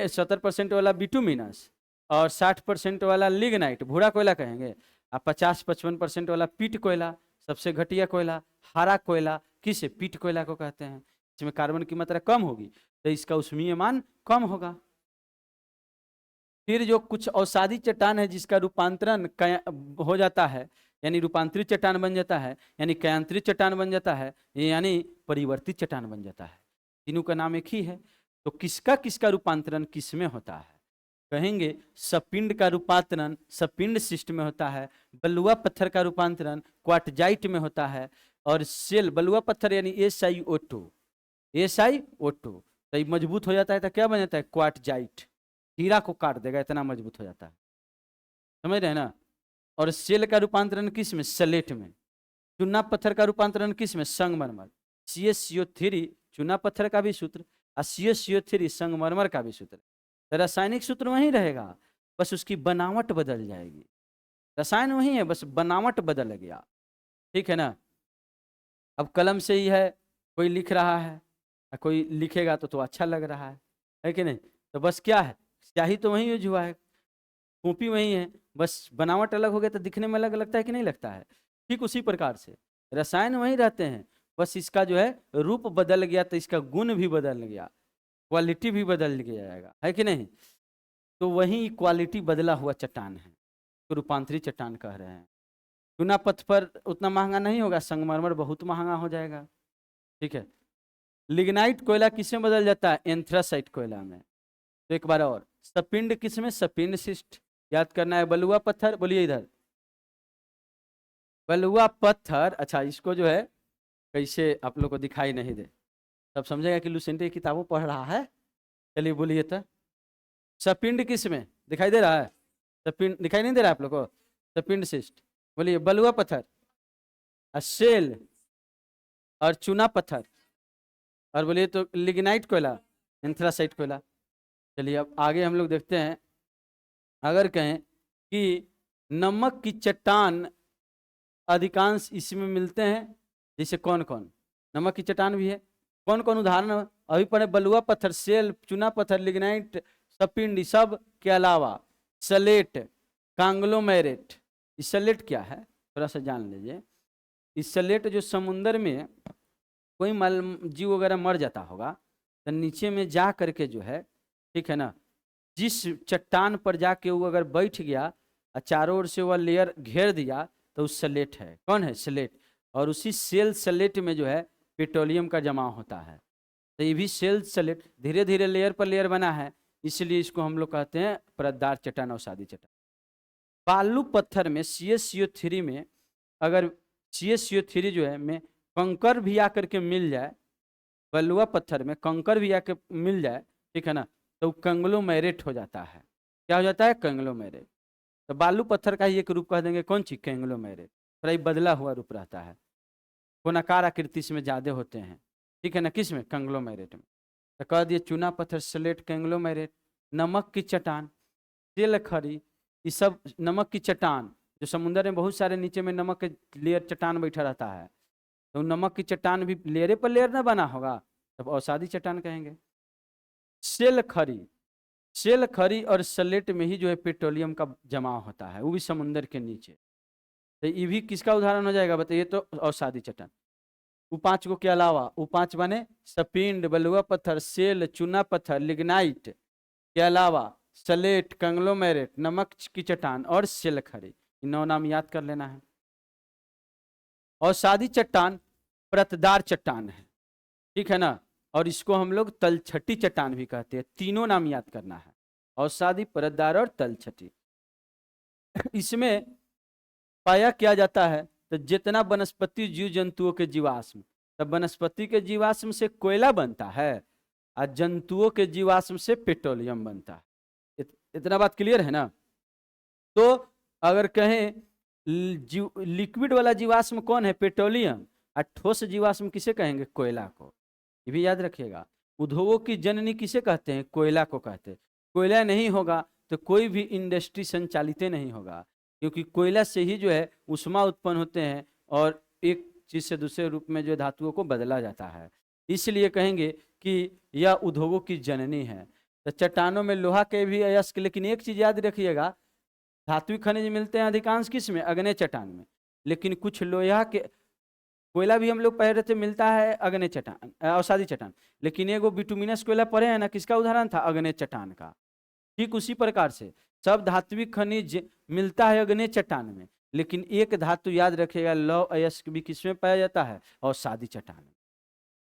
70% वाला बिटुमिनस, और 60% वाला लिग्नाइट, भूरा कोयला कहेंगे, और 50-55% वाला पीट कोयला, सबसे घटिया कोयला, हरा कोयला। किसे, पीट कोयला को कहते हैं। इसमें कार्बन की मात्रा कम होगी तो इसका ऊष्मीय मान कम होगा। फिर जो कुछ अवसादी चट्टान है जिसका रूपांतरण हो जाता है, यानी रूपांतरित चट्टान बन जाता है, यानी कयांतरित चट्टान बन जाता है, यानी परिवर्तित चट्टान बन जाता है। तीनों का नाम एक ही है। तो किसका किसका रूपांतरण किस में होता है, कहेंगे सपिंड का रूपांतरण सपिंड शिस्ट में होता है, बलुआ पत्थर का रूपांतरण क्वार्टजाइट में होता है, और सेल बलुआ पत्थर यानी SiO2, SiO2 तो मजबूत हो जाता है तो क्या बन जाता है, क्वार्टजाइट, हीरा को काट देगा, इतना मजबूत हो जाता है, समझ रहे हैं ना। और सेल का रूपांतरण किस में, सलेट में। चूना पत्थर का रूपांतरण किस में, संगमरमर। CaCO3 चूना पत्थर का भी सूत्र, और CaCO3 संगमरमर का भी सूत्र। तो रासायनिक सूत्र वही रहेगा, बस उसकी बनावट बदल जाएगी। रसायन वही है, बस बनावट बदल गया, ठीक है ना। अब कलम से ही है, कोई लिख रहा है, कोई लिखेगा तो अच्छा लग रहा है कि नहीं। तो बस क्या है, स्याही तो वही यूज हुआ है, कॉपी वही है, बस बनावट अलग हो गया तो दिखने में अलग लगता है कि नहीं लगता है। ठीक उसी प्रकार से रसायन वही रहते हैं, बस इसका जो है रूप बदल गया तो इसका गुण भी बदल गया, क्वालिटी भी बदल जाएगा, है कि नहीं। तो वही क्वालिटी बदला हुआ चट्टान है, तो रूपांतरित चट्टान कह रहे हैं। चूना पत्थर उतना महंगा नहीं होगा, संगमरमर बहुत महंगा हो जाएगा, ठीक है। लिग्नाइट कोयला किसमें बदल जाता है, एंथ्रासाइट कोयला में। तो एक बार और, सपिंड किसमें, सपिंड शिस्ट, याद करना है बलुआ पत्थर, बोलिए इधर बलुआ पत्थर। अच्छा इसको जो है कैसे आप लोग को दिखाई नहीं दे, तब समझेगा कि लुसेंट की किताबों पढ़ रहा है। चलिए बोलिए तो, सपिंड किस में दिखाई दे रहा है? सपिंड दिखाई नहीं दे रहा है आप लोग को? सपिंड सिस्ट, बोलिए बलुआ पत्थर, सेल और चूना पत्थर, और बोलिए तो लिग्नाइट कोयला, एंथ्रासाइट कोयला। चलिए अब आगे हम लोग देखते हैं। अगर कहें कि नमक की चट्टान अधिकांश इसमें मिलते हैं, जैसे कौन कौन? नमक की चट्टान भी है, कौन कौन उदाहरण अभी पढ़े? बलुआ पत्थर, सेल, चूना पत्थर, लिग्नाइट, सपिंड, सब के अलावा सलेट, कांग्लोमेरेट। इस सलेट क्या है थोड़ा सा जान लीजिए। इस सलेट जो समुंदर में कोई मल जीव वगैरह मर जाता होगा तो नीचे में जा करके जो है, ठीक है ना, जिस चट्टान पर जाके वो अगर बैठ गया और चारों ओर से वह लेयर घेर दिया तो उस सलेट है। कौन है? सलेट। और उसी सेल सलेट में जो है पेट्रोलियम का जमाव होता है। तो ये भी सेल सलेट धीरे धीरे लेयर पर लेयर बना है, इसलिए इसको हम लोग कहते हैं परतदार चट्टान, अवसादी चट्टान। बालू पत्थर में CaCO3 में अगर CaCO3 जो है में कंकर भी आकर के मिल जाए, बलुआ पत्थर में कंकर भी आकर मिल जाए, ठीक है ना, तो कंग्लोमेरेट हो जाता है। क्या हो जाता है? कंग्लोमेरेट। तो बालू पत्थर का ही एक रूप कह देंगे, कौन चीज? कंग्लोमेरेट। थोड़ा ही बदला हुआ रूप रहता है, कोनाकार आकृति में ज्यादा होते हैं, ठीक है ना, किस में? कंग्लोमेरेट में। तो कह दिए चूना पत्थर, स्लेट, कंग्लोमेरेट। नमक की चट्टान, तेल खरी, ये सब नमक की चट्टान जो समुद्र में बहुत सारे नीचे में नमक के लेयर चट्टान बैठा रहता है, तो नमक की चट्टान भी लेयरे पर लेयर ना बना होगा, तब अवसादी चट्टान कहेंगे। सेल खरी, सेल खरी और सलेट में ही जो है पेट्रोलियम का जमाव होता है, वो भी समुद्र के नीचे। तो ये भी किसका उदाहरण हो जाएगा बताइए? तो अवसादी चट्टान। वो पांच को के अलावा वो पांच बने सपिंड, बलुआ पत्थर, सेल, चूना पत्थर, लिग्नाइट के अलावा सलेट, कंग्लोमेरेट, नमक की चट्टान और सेल खरी। इन 9 नाम याद कर लेना है। अवसादी चट्टान परतदार चट्टान है, ठीक है ना, और इसको हम लोग तलछटी चट्टान भी कहते हैं। तीनों नाम याद करना है, अवसादी, परतदार और तलछटी। इसमें पाया क्या जाता है? तो जितना वनस्पति जीव जंतुओं के जीवाश्म, तब वनस्पति के जीवाश्म से कोयला बनता है और जंतुओं के जीवाश्म से पेट्रोलियम बनता है। इतना बात क्लियर है ना? तो अगर कहें लिक्विड वाला जीवाश्म कौन है? पेट्रोलियम। और ठोस जीवाश्म किसे कहेंगे? कोयला को। ये भी याद रखिएगा। उद्योगों की जननी किसे कहते हैं? कोयला को कहते हैं। कोयला नहीं होगा तो कोई भी इंडस्ट्री संचालित नहीं होगा, क्योंकि कोयला से ही जो है उष्मा उत्पन्न होते हैं और एक चीज से दूसरे रूप में जो धातुओं को बदला जाता है। इसलिए कहेंगे कि यह उद्योगों की जननी है। तो चट्टानों में लोहा के भी अयस्क, लेकिन एक चीज याद रखिएगा, धात्विक खनिज मिलते हैं अधिकांश किस में? अग्नेय चट्टान में। लेकिन कुछ लोहा के, कोयला भी हम लोग पढ़ रहे थे मिलता है अग्नेय चट्टान, अवसादी चट्टान। लेकिन एगो बिटुमिनस कोयला पढ़े हैं ना, किसका उदाहरण था? अग्नेय चट्टान का। ठीक उसी प्रकार से सब धात्विक खनिज मिलता है अग्नेय चट्टान में, लेकिन एक धातु याद रखिएगा, लौह अयस्क भी किसमें पाया जाता है? अवसादी चट्टान में।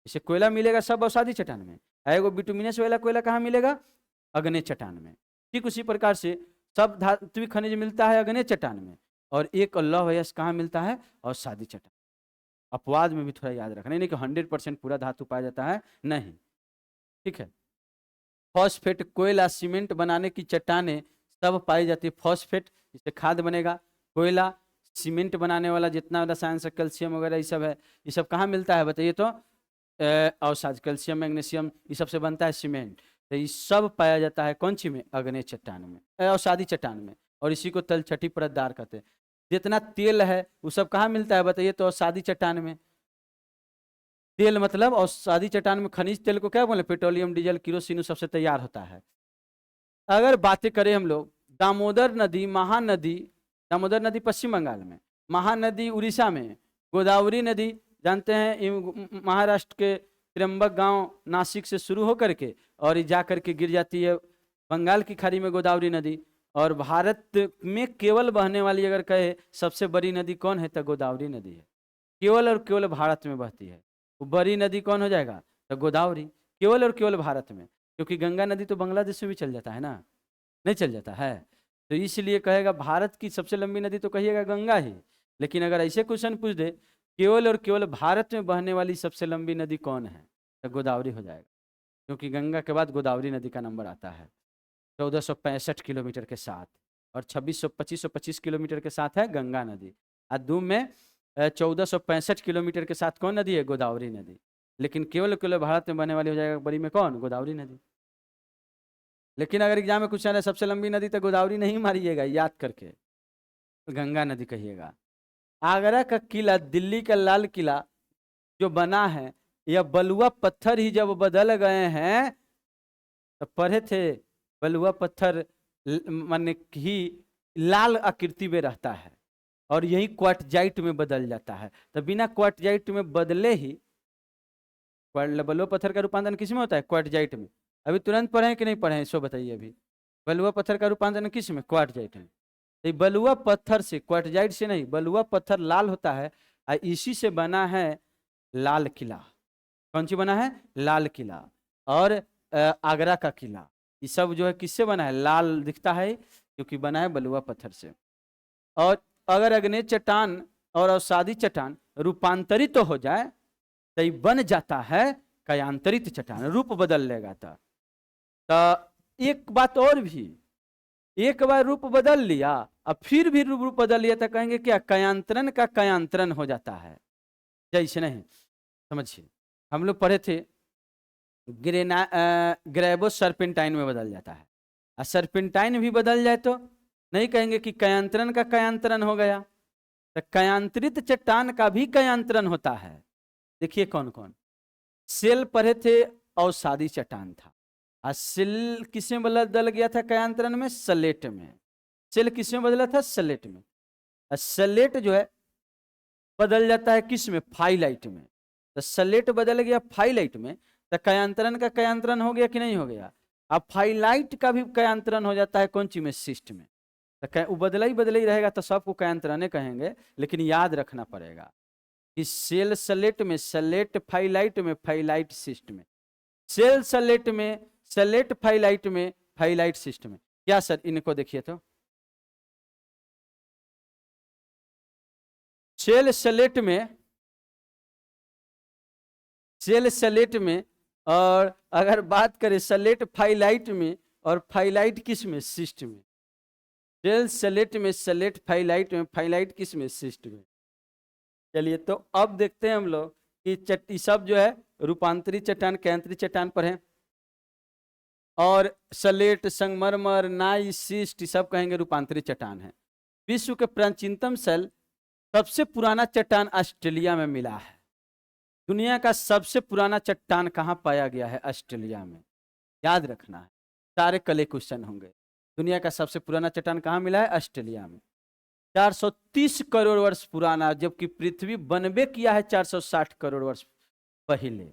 जैसे कोयला मिलेगा सब अवसादी चट्टान में, एगो बिटुमिनस वाला कोयला कहाँ मिलेगा? अग्नेय चट्टान में। ठीक उसी प्रकार से सब धात्विक खनिज मिलता है अग्नेय चट्टान में, और एक लौह अयस्क कहाँ मिलता है? अवसादी चट्टान। अपवाद में भी थोड़ा याद रखना, नहीं कि 100% पूरा धातु पाया जाता है, नहीं। ठीक है। फॉस्फेट, कोयला, सीमेंट बनाने की चट्टानें सब पाई जाती है। फॉस्फेट इससे खाद बनेगा, कोयला, सीमेंट बनाने वाला जितना रसायन से कैल्शियम वगैरह ये सब है, ये सब कहाँ मिलता है बताइए? तो अवसाद, कैल्शियम, मैग्नीशियम, ये सब से बनता है सीमेंट। तो ये सब पाया जाता है कौन सी में? अग्नेय चट्टान में, अवसादी चट्टान में। और इसी को तलछटी परतदार कहते हैं। जितना तेल है वो सब कहाँ मिलता है बताइए? तो अवसादी चट्टान में। तेल मतलब अवसादी चट्टान में खनिज तेल को क्या बोले? पेट्रोलियम, डीजल, किरोसिन सबसे तैयार होता है। अगर बातें करें हम लोग दामोदर नदी, महानदी, दामोदर नदी पश्चिम बंगाल में, महानदी उड़ीसा में, गोदावरी नदी जानते हैं महाराष्ट्र के त्र्यंबक गांव नासिक से शुरू होकर के और जा करके गिर जाती है बंगाल की खाड़ी में गोदावरी नदी। और भारत में केवल बहने वाली अगर कहे सबसे बड़ी नदी कौन है? तो गोदावरी नदी है। केवल और केवल भारत में बहती है वो बड़ी नदी कौन हो जाएगा? तो गोदावरी। केवल और केवल भारत में, क्योंकि गंगा नदी तो बांग्लादेश में भी चल जाता है ना, नहीं चल जाता है? तो इसलिए कहेगा भारत की सबसे लंबी नदी तो कहिएगा गंगा ही। लेकिन अगर ऐसे क्वेश्चन पूछ दे केवल और केवल भारत में बहने वाली सबसे लंबी नदी कौन है, तो गोदावरी हो जाएगा, क्योंकि गंगा के बाद गोदावरी नदी का नंबर आता है 1465 किलोमीटर के साथ, और 2525 किलोमीटर के साथ है गंगा नदी। अदूम में 1465 किलोमीटर के साथ कौन नदी है, गोदावरी नदी। लेकिन केवल केवल भारत में बहने वाली हो जाएगा बड़ी में कौन, गोदावरी नदी। लेकिन अगर एग्जाम में कुछ है सबसे लंबी नदी तो गोदावरी नहीं मारिएगा, याद करके गंगा नदी कहिएगा। आगरा का किला, दिल्ली का लाल किला जो बना है, यह बलुआ पत्थर ही जब बदल गए हैं, तो पढ़े थे बलुआ पत्थर मन ही लाल आकृति में रहता है और यही क्वार्टजाइट में बदल जाता है। तो बिना क्वार्टजाइट में बदले ही, बलुआ पत्थर का रूपांतरण किस में होता है, क्वार्टजाइट में। अभी तुरंत पढ़े कि नहीं पढ़े, इसको बताइए। अभी बलुआ पत्थर का रूपांतरण किस में, क्वार्टजाइट में। तो बलुआ पत्थर से, क्वार्टजाइट से नहीं, बलुआ पत्थर लाल होता है और इसी से बना है लाल किला। कौन सी बना है, लाल किला। और आगरा का किला, ये सब जो है किससे बना है, लाल दिखता है क्योंकि बना है बलुआ पत्थर से। और अगर अग्नेय चट्टान और अवसादी चट्टान रूपांतरित तो हो जाए तो ये बन जाता है कयांतरित चट्टान, रूप बदल लेगा। तो एक बात और भी, एक बार रूप बदल लिया अब फिर भी रूप बदल लिया तो कहेंगे क्या, कयांतरण का कयांतरण हो जाता है। जैसे नहीं, समझिए हम लोग पढ़े थे ग्रेबो सर्पेंटाइन में बदल जाता है, और सर्पेंटाइन भी बदल जाए तो नहीं कहेंगे कि कयांतरण का कयांतरण हो गया। तो कयांतरित चट्टान का भी कयांतरण होता है। देखिए कौन कौन, सेल पढ़े थे अवसादी चट्टान था, और सेल किसमें बदल गया था कयांतरण में, सलेट में। सेल किसमें बदला था, सलेट में। और सलेट जो है बदल जाता है किस में, फाइलाइट में। तो सलेट बदल गया फाइलाइट में, तो कयांतरण का कयांतरण हो गया कि नहीं हो गया। अब फाइलाइट का भी कयांतरण हो जाता है कौन सी में, सिस्ट में। तो वो बदला ही रहेगा, तो सबको कयांतरण कहेंगे। लेकिन याद रखना पड़ेगा कि सेल सलेट में, सलेट फाइलाइट में, फाइलाइट सिस्ट में। सेल सलेट में, सलेट फाइलाइट में, फाइलाइट सिस्ट में। क्या सर, इनको देखिए तो, सेल सलेट में, सेल सलेट में, और अगर बात करें सलेट फाइलाइट में, और फाइलाइट किस में, सिस्ट में। सेल सलेट में, सलेट फाइलाइट में, फाइलाइट किस में, सिस्ट में। चलिए तो अब देखते हैं हम लोग कि सब जो है रूपांतरित चट्टान, कयांतरित चट्टान पर है। और सलेट, संगमरमर, नाई, सिस्ट सब कहेंगे रूपांतरित चट्टान है। विश्व के प्राचीनतम सेल, सबसे पुराना चट्टान ऑस्ट्रेलिया में मिला है। दुनिया का सबसे पुराना चट्टान कहाँ पाया गया है, ऑस्ट्रेलिया में। याद रखना है, सारे कल क्वेश्चन होंगे। दुनिया का सबसे पुराना चट्टान कहाँ मिला है, ऑस्ट्रेलिया में। 430 करोड़ वर्ष पुराना, जबकि पृथ्वी बनबे किया है 460 करोड़ वर्ष पहले।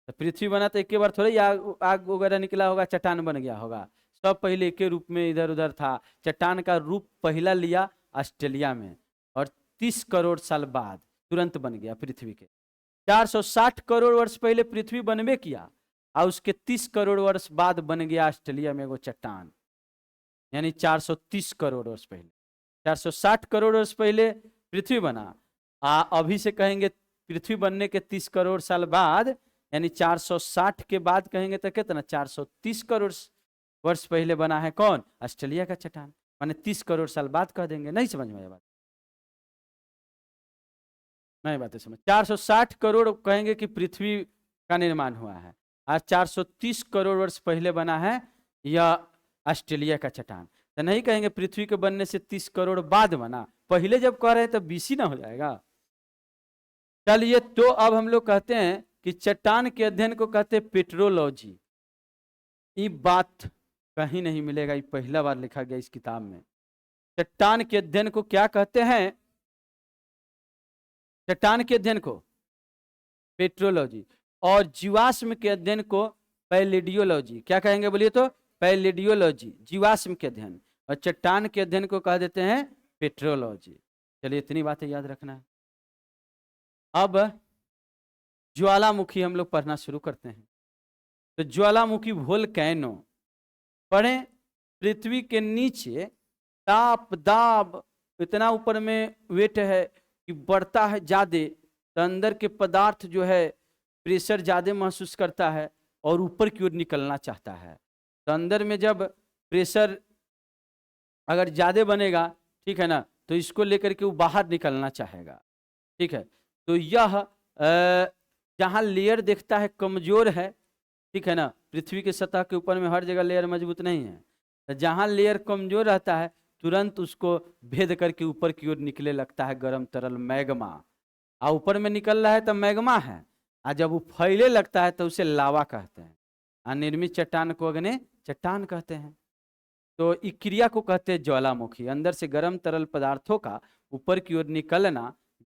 तो पृथ्वी बना तो एक बार थोड़ी आग वगैरह निकला होगा, चट्टान बन गया होगा। सब पहले एक रूप में इधर उधर था। चट्टान का रूप पहला लिया ऑस्ट्रेलिया में, और 30 करोड़ साल बाद तुरंत बन गया पृथ्वी के। 460 करोड़ वर्ष पहले पृथ्वी बनबे किया, और उसके 30 करोड़ वर्ष बाद बन गया ऑस्ट्रेलिया में वो चट्टान। यानी 430 करोड़ वर्ष पहले, 460 करोड़ वर्ष पहले पृथ्वी बना, अभी से कहेंगे पृथ्वी बनने के 30 करोड़ साल बाद, यानी 460 के बाद कहेंगे तो कितना, 430 करोड़ वर्ष पहले बना है कौन, ऑस्ट्रेलिया का चट्टान। माने 30 करोड़ साल बाद कह देंगे। नहीं समझ में आया बात, नहीं बात है समझ। 460 करोड़ कहेंगे कि पृथ्वी का निर्माण हुआ है, और 430 करोड़ वर्ष पहले बना है यह ऑस्ट्रेलिया का चट्टान। तो नहीं कहेंगे पृथ्वी के बनने से 30 करोड़ बाद बना, पहले जब कह रहे हैं तो बीसी ना हो जाएगा। चलिए तो अब हम लोग कहते हैं कि चट्टान के अध्ययन को कहते हैं पेट्रोलॉजी। ये बात कहीं नहीं मिलेगा, ये पहला बार लिखा गया इस किताब में। चट्टान के अध्ययन को क्या कहते हैं, चट्टान के अध्ययन को पेट्रोलॉजी, और जीवाश्म के अध्ययन को पैलिडियोलॉजी। क्या कहेंगे बोलिए तो, पैलिडियोलॉजी, जीवाश्म के अध्ययन। और चट्टान के अध्ययन को कह देते हैं पेट्रोलॉजी। चलिए इतनी बातें याद रखना है। अब ज्वालामुखी हम लोग पढ़ना शुरू करते हैं। तो ज्वालामुखी वोल्केनो पढ़ें, पृथ्वी के नीचे ताप दाब इतना ऊपर में वेट है कि बढ़ता है ज़्यादा, तो अंदर के पदार्थ जो है प्रेशर ज़्यादा महसूस करता है और ऊपर की ओर निकलना चाहता है। तो अंदर में जब प्रेशर अगर ज़्यादा बनेगा, ठीक है ना, तो इसको लेकर के वो बाहर निकलना चाहेगा। ठीक है, तो यह जहाँ लेयर देखता है कमजोर है, ठीक है ना, पृथ्वी के सतह के ऊपर में हर जगह लेयर मजबूत नहीं है, तो जहाँ लेयर कमजोर रहता है तुरंत उसको भेद करके ऊपर की ओर निकले लगता है गर्म तरल मैग्मा। और ऊपर में निकल रहा है तो मैग्मा है, और जब वो फैले लगता है तो उसे लावा कहते हैं। अनिर्मित चट्टान को अग्नि चट्टान कहते हैं। तो इस क्रिया को कहते हैं ज्वालामुखी। अंदर से गर्म तरल पदार्थों का ऊपर की ओर निकलना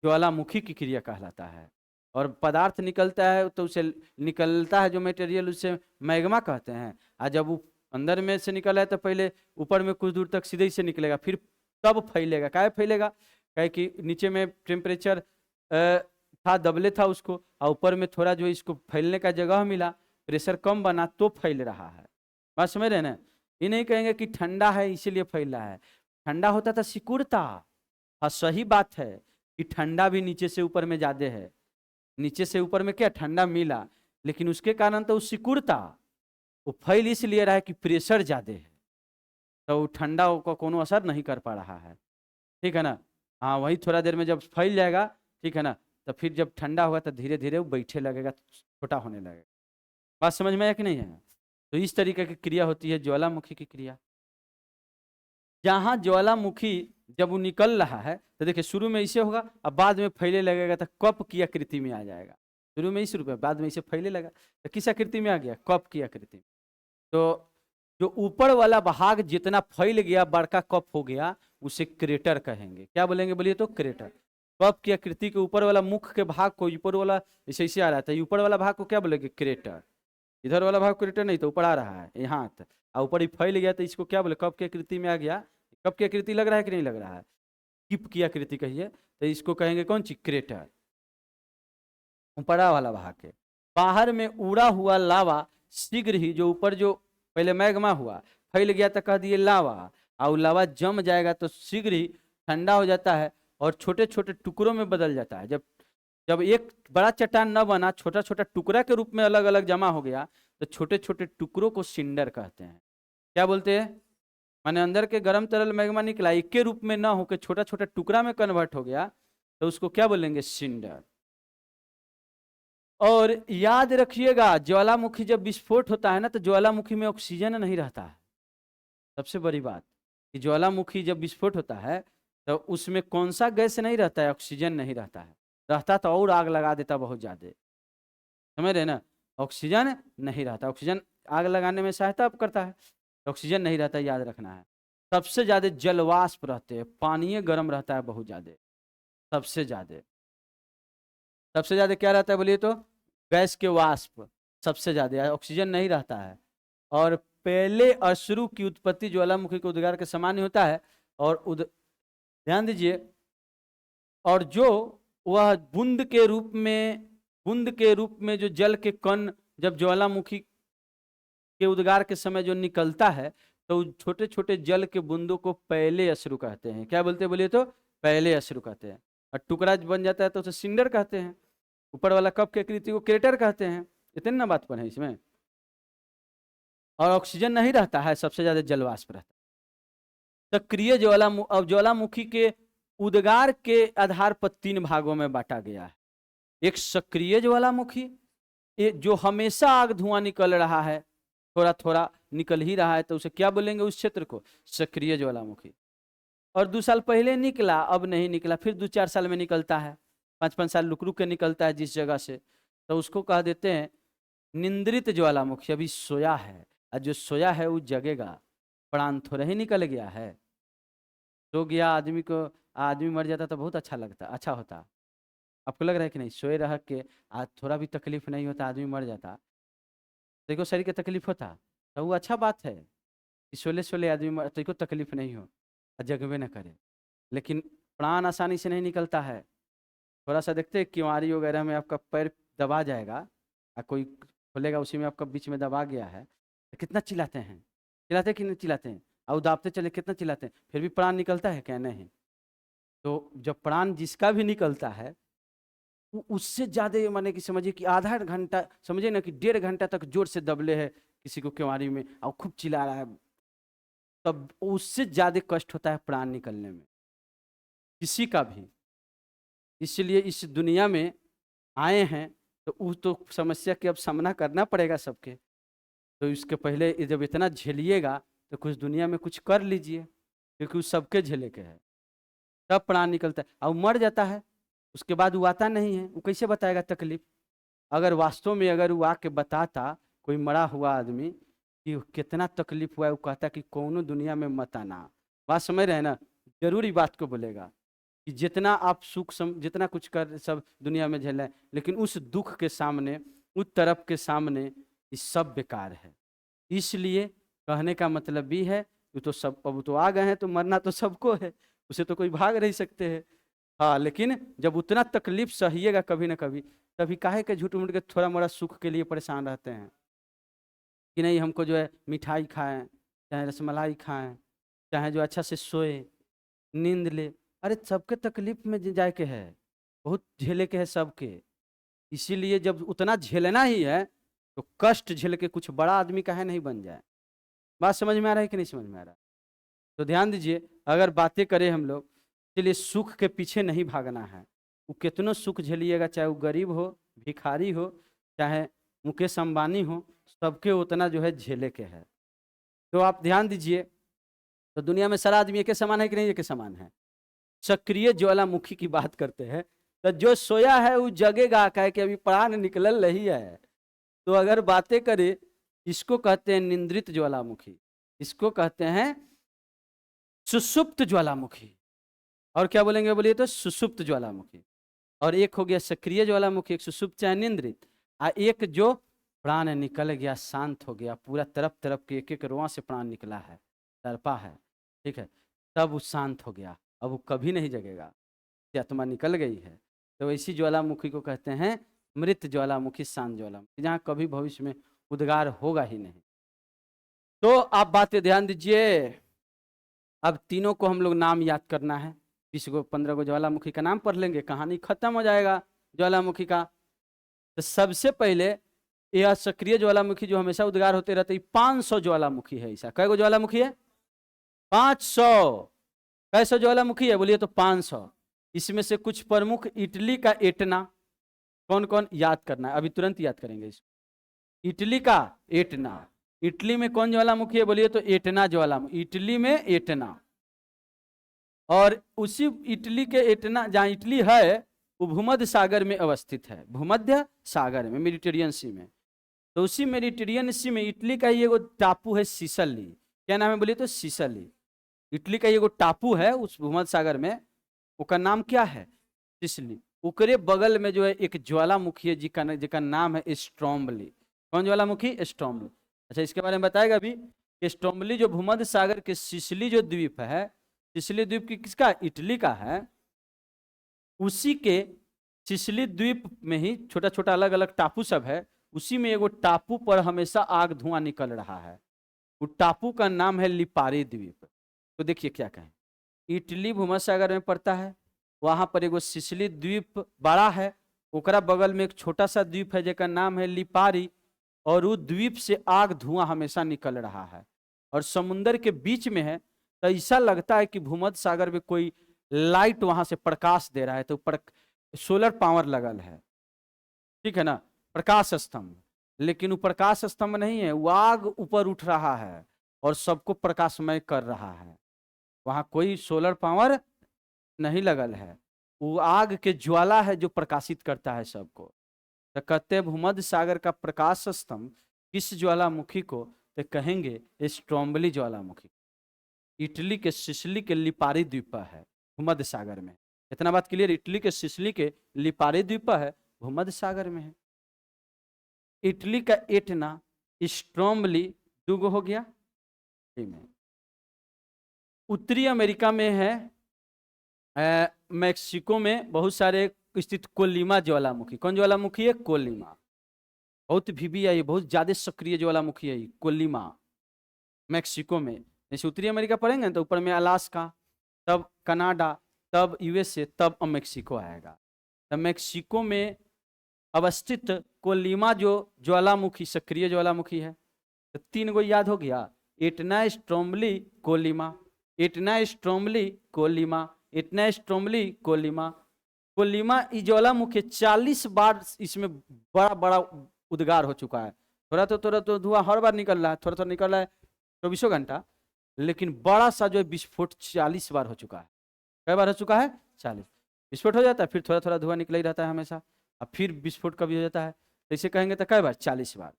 ज्वालामुखी की क्रिया कहलाता है। और पदार्थ निकलता है तो उसे निकलता है जो मटेरियल, उसे मैग्मा कहते हैं। और जब वो अंदर में से निकला है तो पहले ऊपर में कुछ दूर तक सीधे ही से निकलेगा, फिर तब फैलेगा। क्या फैलेगा? क्या कि नीचे में टेम्परेचर था, दबले था उसको, और ऊपर में थोड़ा जो इसको फैलने का जगह मिला, प्रेशर कम बना तो फैल रहा है। बात समझ रहे ना? ये नहीं कहेंगे कि ठंडा है इसीलिए फैल रहा है। ठंडा होता तो सिकुड़ता। हाँ, सही बात है कि ठंडा भी नीचे से ऊपर में ज्यादा है। नीचे से ऊपर में क्या ठंडा मिला, लेकिन उसके कारण तो सिकुड़ता। वो फैल इसलिए रहा है कि प्रेशर ज्यादा है, तो वो ठंडा का कोनो असर नहीं कर पा रहा है। ठीक है ना? हाँ, वही थोड़ा देर में जब फैल जाएगा, ठीक है ना, तो फिर जब ठंडा होगा तो धीरे धीरे वो बैठे लगेगा, छोटा होने लगेगा। बात समझ में आया कि नहीं है? तो इस तरीके की क्रिया होती है ज्वालामुखी की क्रिया। जहाँ ज्वालामुखी जब वो निकल रहा है तो देखिए शुरू में इसे होगा, अब बाद में फैले लगेगा तो कप की आकृति में आ जाएगा। शुरू में इस रूप में, बाद में इसे फैले लगा तो किस आकृति में आ गया? कप की आकृति में। तो जो ऊपर वाला भाग जितना फैल गया, बड़का कप हो गया, उसे क्रेटर कहेंगे। क्या बोलेंगे? बोलिए तो क्रेटर। कप की आकृति के ऊपर वाला मुख के भाग को, ऊपर वाला ऐसे आ रहा था, ऊपर वाला भाग को क्या बोलेंगे? क्रेटर। इधर वाला भाग क्रेटर नहीं तो ऊपर आ रहा है यहाँ तक, और ऊपर ही फैल गया तो इसको क्या बोले? कप की आकृति में आ गया। कप की आकृति लग रहा है कि नहीं लग रहा है? किप की आकृति कहिए तो इसको कहेंगे कौन सी? क्रेटर। ऊपरा वाला भाग के बाहर में उड़ा हुआ लावा शीघ्र ही, जो ऊपर जो पहले मैग्मा हुआ फैल गया तो कह दिए लावा, और लावा जम जाएगा तो शीघ्र ही ठंडा हो जाता है और छोटे छोटे टुकड़ों में बदल जाता है। जब जब एक बड़ा चट्टान न बना, छोटा छोटा टुकड़ा के रूप में अलग अलग जमा हो गया, तो छोटे छोटे टुकड़ों को सिंडर कहते हैं। क्या बोलते हैं? माने अंदर के गर्म तरल मैग्मा निकला, एक के रूप में ना होकर छोटा छोटा टुकड़ा में कन्वर्ट हो गया, तो उसको क्या बोलेंगे? सिंडर। और याद रखिएगा, ज्वालामुखी जब विस्फोट होता है ना, तो ज्वालामुखी में ऑक्सीजन नहीं रहता है। सबसे बड़ी बात कि ज्वालामुखी जब विस्फोट होता है तो उसमें कौन सा गैस नहीं रहता है? ऑक्सीजन नहीं रहता है। रहता तो और आग लगा देता बहुत ज्यादा। समझ रहे ना? ऑक्सीजन नहीं रहता। ऑक्सीजन आग लगाने में सहायता करता है, ऑक्सीजन नहीं रहता, याद रखना है। सबसे ज्यादा जलवाष्प रहते हैं, पानी गर्म रहता है बहुत ज्यादा। सबसे ज्यादा सबसे ज्यादा क्या रहता है बोलिए तो? गैस के वाष्प सबसे ज्यादा, ऑक्सीजन नहीं रहता है। और पहले अश्रु की उत्पत्ति ज्वालामुखी के उद्गार के समान ही होता है। और ध्यान दीजिए, और जो वह बूंद के रूप में जो जल के कण जब ज्वालामुखी के उद्गार के समय जो निकलता है, तो छोटे छोटे जल के बूंदों को पहले अश्रु कहते हैं। क्या बोलते हैं बोलिए तो? पहले अश्रु कहते हैं। और टुकड़ा बन जाता है तो उसे सिंडर कहते हैं। ऊपर वाला कप की आकृति को क्रेटर कहते हैं। इतनी ना बात पर है इसमें। और ऑक्सीजन नहीं रहता है, सबसे ज्यादा जलवाष्प रहता है। सक्रिय ज्वालामुखी के उद्गार के आधार पर 3 भागों में बांटा गया है। एक सक्रिय ज्वालामुखी, जो हमेशा आग धुआं निकल रहा है, थोड़ा थोड़ा निकल ही रहा है, तो उसे क्या बोलेंगे? उस क्षेत्र को सक्रिय ज्वालामुखी। और 2 साल पहले निकला, अब नहीं निकला, फिर 2-4 साल में निकलता है, 5-5 साल रुक रुक के निकलता है जिस जगह से, तो उसको कह देते हैं निंद्रित ज्वालामुखी। अभी सोया है, और जो सोया है वो जगेगा, प्राण थोड़ा ही निकल गया है। सो गया आदमी को, आदमी मर जाता तो बहुत अच्छा लगता, अच्छा होता। आपको लग रहा है कि नहीं? सोए रह के आज थोड़ा भी तकलीफ नहीं होता, आदमी मर जाता, देखो शरीर के तकलीफ होता, तो वो अच्छा बात है कि सोले सोले आदमी तो को तकलीफ नहीं हो और जगबे न करे। लेकिन प्राण आसानी से नहीं निकलता है। थोड़ा सा देखते हैं किवारी वगैरह में आपका पैर दबा जाएगा और कोई खोलेगा, उसी में आपका बीच में दबा गया है, तो कितना चिल्लाते हैं? चिल्लाते कि नहीं चिल्लाते हैं? और दाबते चले, कितना चिल्लाते हैं, फिर भी प्राण निकलता है क्या? नहीं। तो जब प्राण जिसका भी निकलता है उससे ज्यादा, माने कि समझिए कि आधा घंटा, समझिए ना कि 1.5 घंटा तक जोर से दबले है किसी को केवाड़ी में और खूब चिल्ला रहा है, तब उससे ज्यादा कष्ट होता है प्राण निकलने में किसी का भी। इसलिए इस दुनिया में आए हैं तो उस तो समस्या के अब सामना करना पड़ेगा सबके। तो इसके पहले जब इतना झेलिएगा तो कुछ दुनिया में कुछ कर लीजिए, क्योंकि उस सबके झेले के है। तब प्राण निकलता है और मर जाता है, उसके बाद वो आता नहीं है, वो कैसे बताएगा तकलीफ? अगर वास्तव में अगर वो आके बताता कोई मरा हुआ आदमी कि कितना तकलीफ हुआ है, वो कहता कि कौनो दुनिया में मत आना। बात समझ रहे हैं ना? जरूरी बात को बोलेगा कि जितना आप जितना कुछ कर सब दुनिया में झेलें, लेकिन उस दुख के सामने, उस तरफ के सामने ये सब बेकार है। इसलिए कहने का मतलब भी है कि तो सब अब तो आ गए हैं तो मरना तो सबको है, उसे तो कोई भाग नहीं सकते हैं। हाँ, लेकिन जब उतना तकलीफ सहिएगा कभी ना कभी, तभी काहे के झूठ मूठ के थोड़ा मोड़ा सुख के लिए परेशान रहते हैं कि नहीं हमको जो है मिठाई खाएं, चाहे रसमलाई खाएं, चाहे जो अच्छा से सोए, नींद ले। अरे सबके तकलीफ में जाए के है, बहुत झेले के है सबके। इसीलिए जब उतना झेलना ही है तो कष्ट झेल के कुछ बड़ा आदमी काहे नहीं बन जाए। बात समझ में आ रहा है कि नहीं समझ में आ रहा? तो ध्यान दीजिए, अगर बातें करें हम लोग, इसलिए सुख के पीछे नहीं भागना है। वो कितनों सुख झेलिएगा, चाहे वो गरीब हो, भिखारी हो, चाहे मुकेश अंबानी हो, सबके उतना जो है झेले के है। तो आप ध्यान दीजिए, तो दुनिया में सारा आदमी एक समान है कि नहीं? एक समान है। सक्रिय ज्वालामुखी की बात करते हैं तो जो सोया है वो जगेगा, कहे कि अभी प्राण निकल रही है। तो अगर बातें करें, इसको कहते हैं निंद्रित ज्वालामुखी, इसको कहते हैं सुसुप्त ज्वालामुखी। और क्या बोलेंगे? बोलिए तो सुसुप्त ज्वालामुखी। और एक हो गया सक्रिय ज्वालामुखी, एक सुसुप्त चाहे निंद्रित, एक जो प्राण निकल गया, शांत हो गया, पूरा तरफ तरफ के एक एक रोआ से प्राण निकला है, तड़पा है, ठीक है, तब वो शांत हो गया, अब वो कभी नहीं जगेगा, आत्मा निकल गई है। तो इसी ज्वालामुखी को कहते हैं मृत ज्वालामुखी, शांत ज्वालामुखी, जहाँ कभी भविष्य में उद्गार होगा ही नहीं। तो आप बातें ध्यान दीजिए, अब तीनों को हम लोग नाम याद करना है। 20 को 15 को ज्वालामुखी का नाम पढ़ लेंगे, कहानी खत्म हो जाएगा ज्वालामुखी का। तो सबसे पहले यह सक्रिय ज्वालामुखी जो हमेशा उद्गार होते रहते हैं, 500 ज्वालामुखी है। ऐसा कै गो ज्वालामुखी है? 500। कैसे ज्वालामुखी है? बोलिए तो 500। इसमें से कुछ प्रमुख, इटली का एटना, कौन कौन याद करना है, अभी तुरंत याद करेंगे इसको। इटली का एटना, इटली में कौन ज्वालामुखी है? बोलिए तो एटना ज्वालामुखी, इटली में एटना। और उसी इटली के एटना, जहाँ इटली है वो भूमध्य सागर में अवस्थित है, भूमध्य सागर में, मेडिटेरियन सी में। तो उसी मेडिटेरियन सी में इटली का ये टापू है सिसली। क्या नाम है? बोलिए तो सिसली। इटली का ये टापू है उस भूमध्य सागर में, उसका नाम क्या है? सिसली। उकरे बगल में जो है एक ज्वालामुखी है जिसका नाम है स्ट्रोम्बली। कौन ज्वालामुखी? स्ट्रोम्बली। अच्छा, इसके बारे में बताएगा अभी कि स्ट्रोम्बली जो भूमध्य सागर के सिसली जो द्वीप है, सिसली द्वीप की किसका? इटली का है। उसी के सिसली द्वीप में ही छोटा छोटा अलग अलग टापू सब है, उसी में एगो टापू पर हमेशा आग धुआं निकल रहा है। वो टापू का नाम है लिपारी द्वीप। तो देखिए क्या कहें, इटली भूमध्य सागर में पड़ता है, वहां पर एगो सिसली द्वीप बड़ा है, ओकरा बगल में एक छोटा सा द्वीप है जेका नाम है लिपारी, और वो द्वीप से आग धुआं हमेशा निकल रहा है और समुंदर के बीच में है। तो ऐसा लगता है कि भूमध्य सागर में कोई लाइट वहां से प्रकाश दे रहा है, तो सोलर पावर लगल है, ठीक है ना, प्रकाश स्तंभ। लेकिन वो प्रकाश स्तंभ नहीं है, वो आग ऊपर उठ रहा है और सबको प्रकाशमय कर रहा है। वहां कोई सोलर पावर नहीं लगल है, वो आग के ज्वाला है जो प्रकाशित करता है सबको। तो कहते हैं भूमध्य सागर का प्रकाश स्तंभ किस ज्वालामुखी को? तो कहेंगे स्ट्रोम्बली ज्वालामुखी। इटली के सिसली के लिपारी द्वीप है भूमध्य सागर में। इतना बात क्लियर? इटली के सिसली के लिपारी द्वीप है, भूमध्य सागर में है। इटली का एटना, स्ट्रोम्बली, दुगो हो गया। उत्तरी अमेरिका में है, मैक्सिको में बहुत सारे स्थित कोलिमा ज्वालामुखी। कौन ज्वालामुखी है? कोलिमा। बहुत VVI, बहुत ज्यादा सक्रिय ज्वालामुखी है कोलिमा, मैक्सिको में। जैसे उत्तरी अमेरिका पढ़ेंगे तो ऊपर में अलास्का, तब कनाडा, तब यूएसए, तब मेक्सिको आएगा। तो मेक्सिको में अवस्थित कोलिमा जो ज्वालामुखी, सक्रिय ज्वालामुखी है, तो 3 गो याद हो गया, Etna, Stromboli, Colima, Etna, Stromboli, Colima, Etna, Stromboli, Colima. Colima ज्वालामुखी 40 बार इसमें बड़ा बड़ा उद्गार हो चुका है। थोड़ा तो धुआं हर बार निकल रहा है, थोड़ा थोड़ा निकल रहा है 24 घंटा, लेकिन बड़ा सा जो है विस्फोट 40 बार हो चुका है। कई बार हो चुका है? 40। विस्फोट हो जाता है, फिर थोड़ा थोड़ा धुआं निकल ही रहता है हमेशा, अब फिर विस्फोट कभी हो जाता है। तो इसे कहेंगे तो कई बार? 40 बार।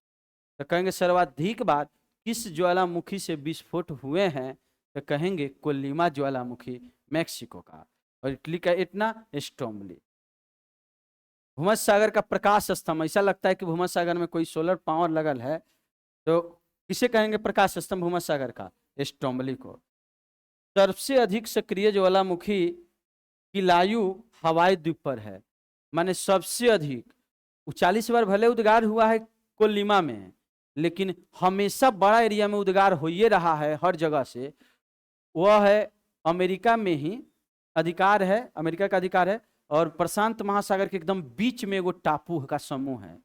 तो कहेंगे सर्वाधिक बार किस ज्वालामुखी से विस्फोट हुए हैं, तो कहेंगे कोलिमा ज्वालामुखी मेक्सिको का, और इटली का एटना, स्ट्रोम्बली। भूमध्य सागर का प्रकाश स्तंभ, ऐसा लगता है कि भूमध्य सागर में कोई सोलर पावर लगल है, तो किसे कहेंगे प्रकाश स्तंभ भूमध्य सागर का? स्ट्रोम्बली को। सबसे अधिक सक्रिय ज्वालामुखी किलायू हवाई द्वीप पर है, माने सबसे अधिक। 40 बार भले उद्गार हुआ है कोलिमा में, लेकिन हमेशा बड़ा एरिया में उद्गार हो ही रहा है हर जगह से, वह है अमेरिका में ही अधिकार है, अमेरिका का अधिकार है। और प्रशांत महासागर के एकदम बीच में एगो टापू का समूह है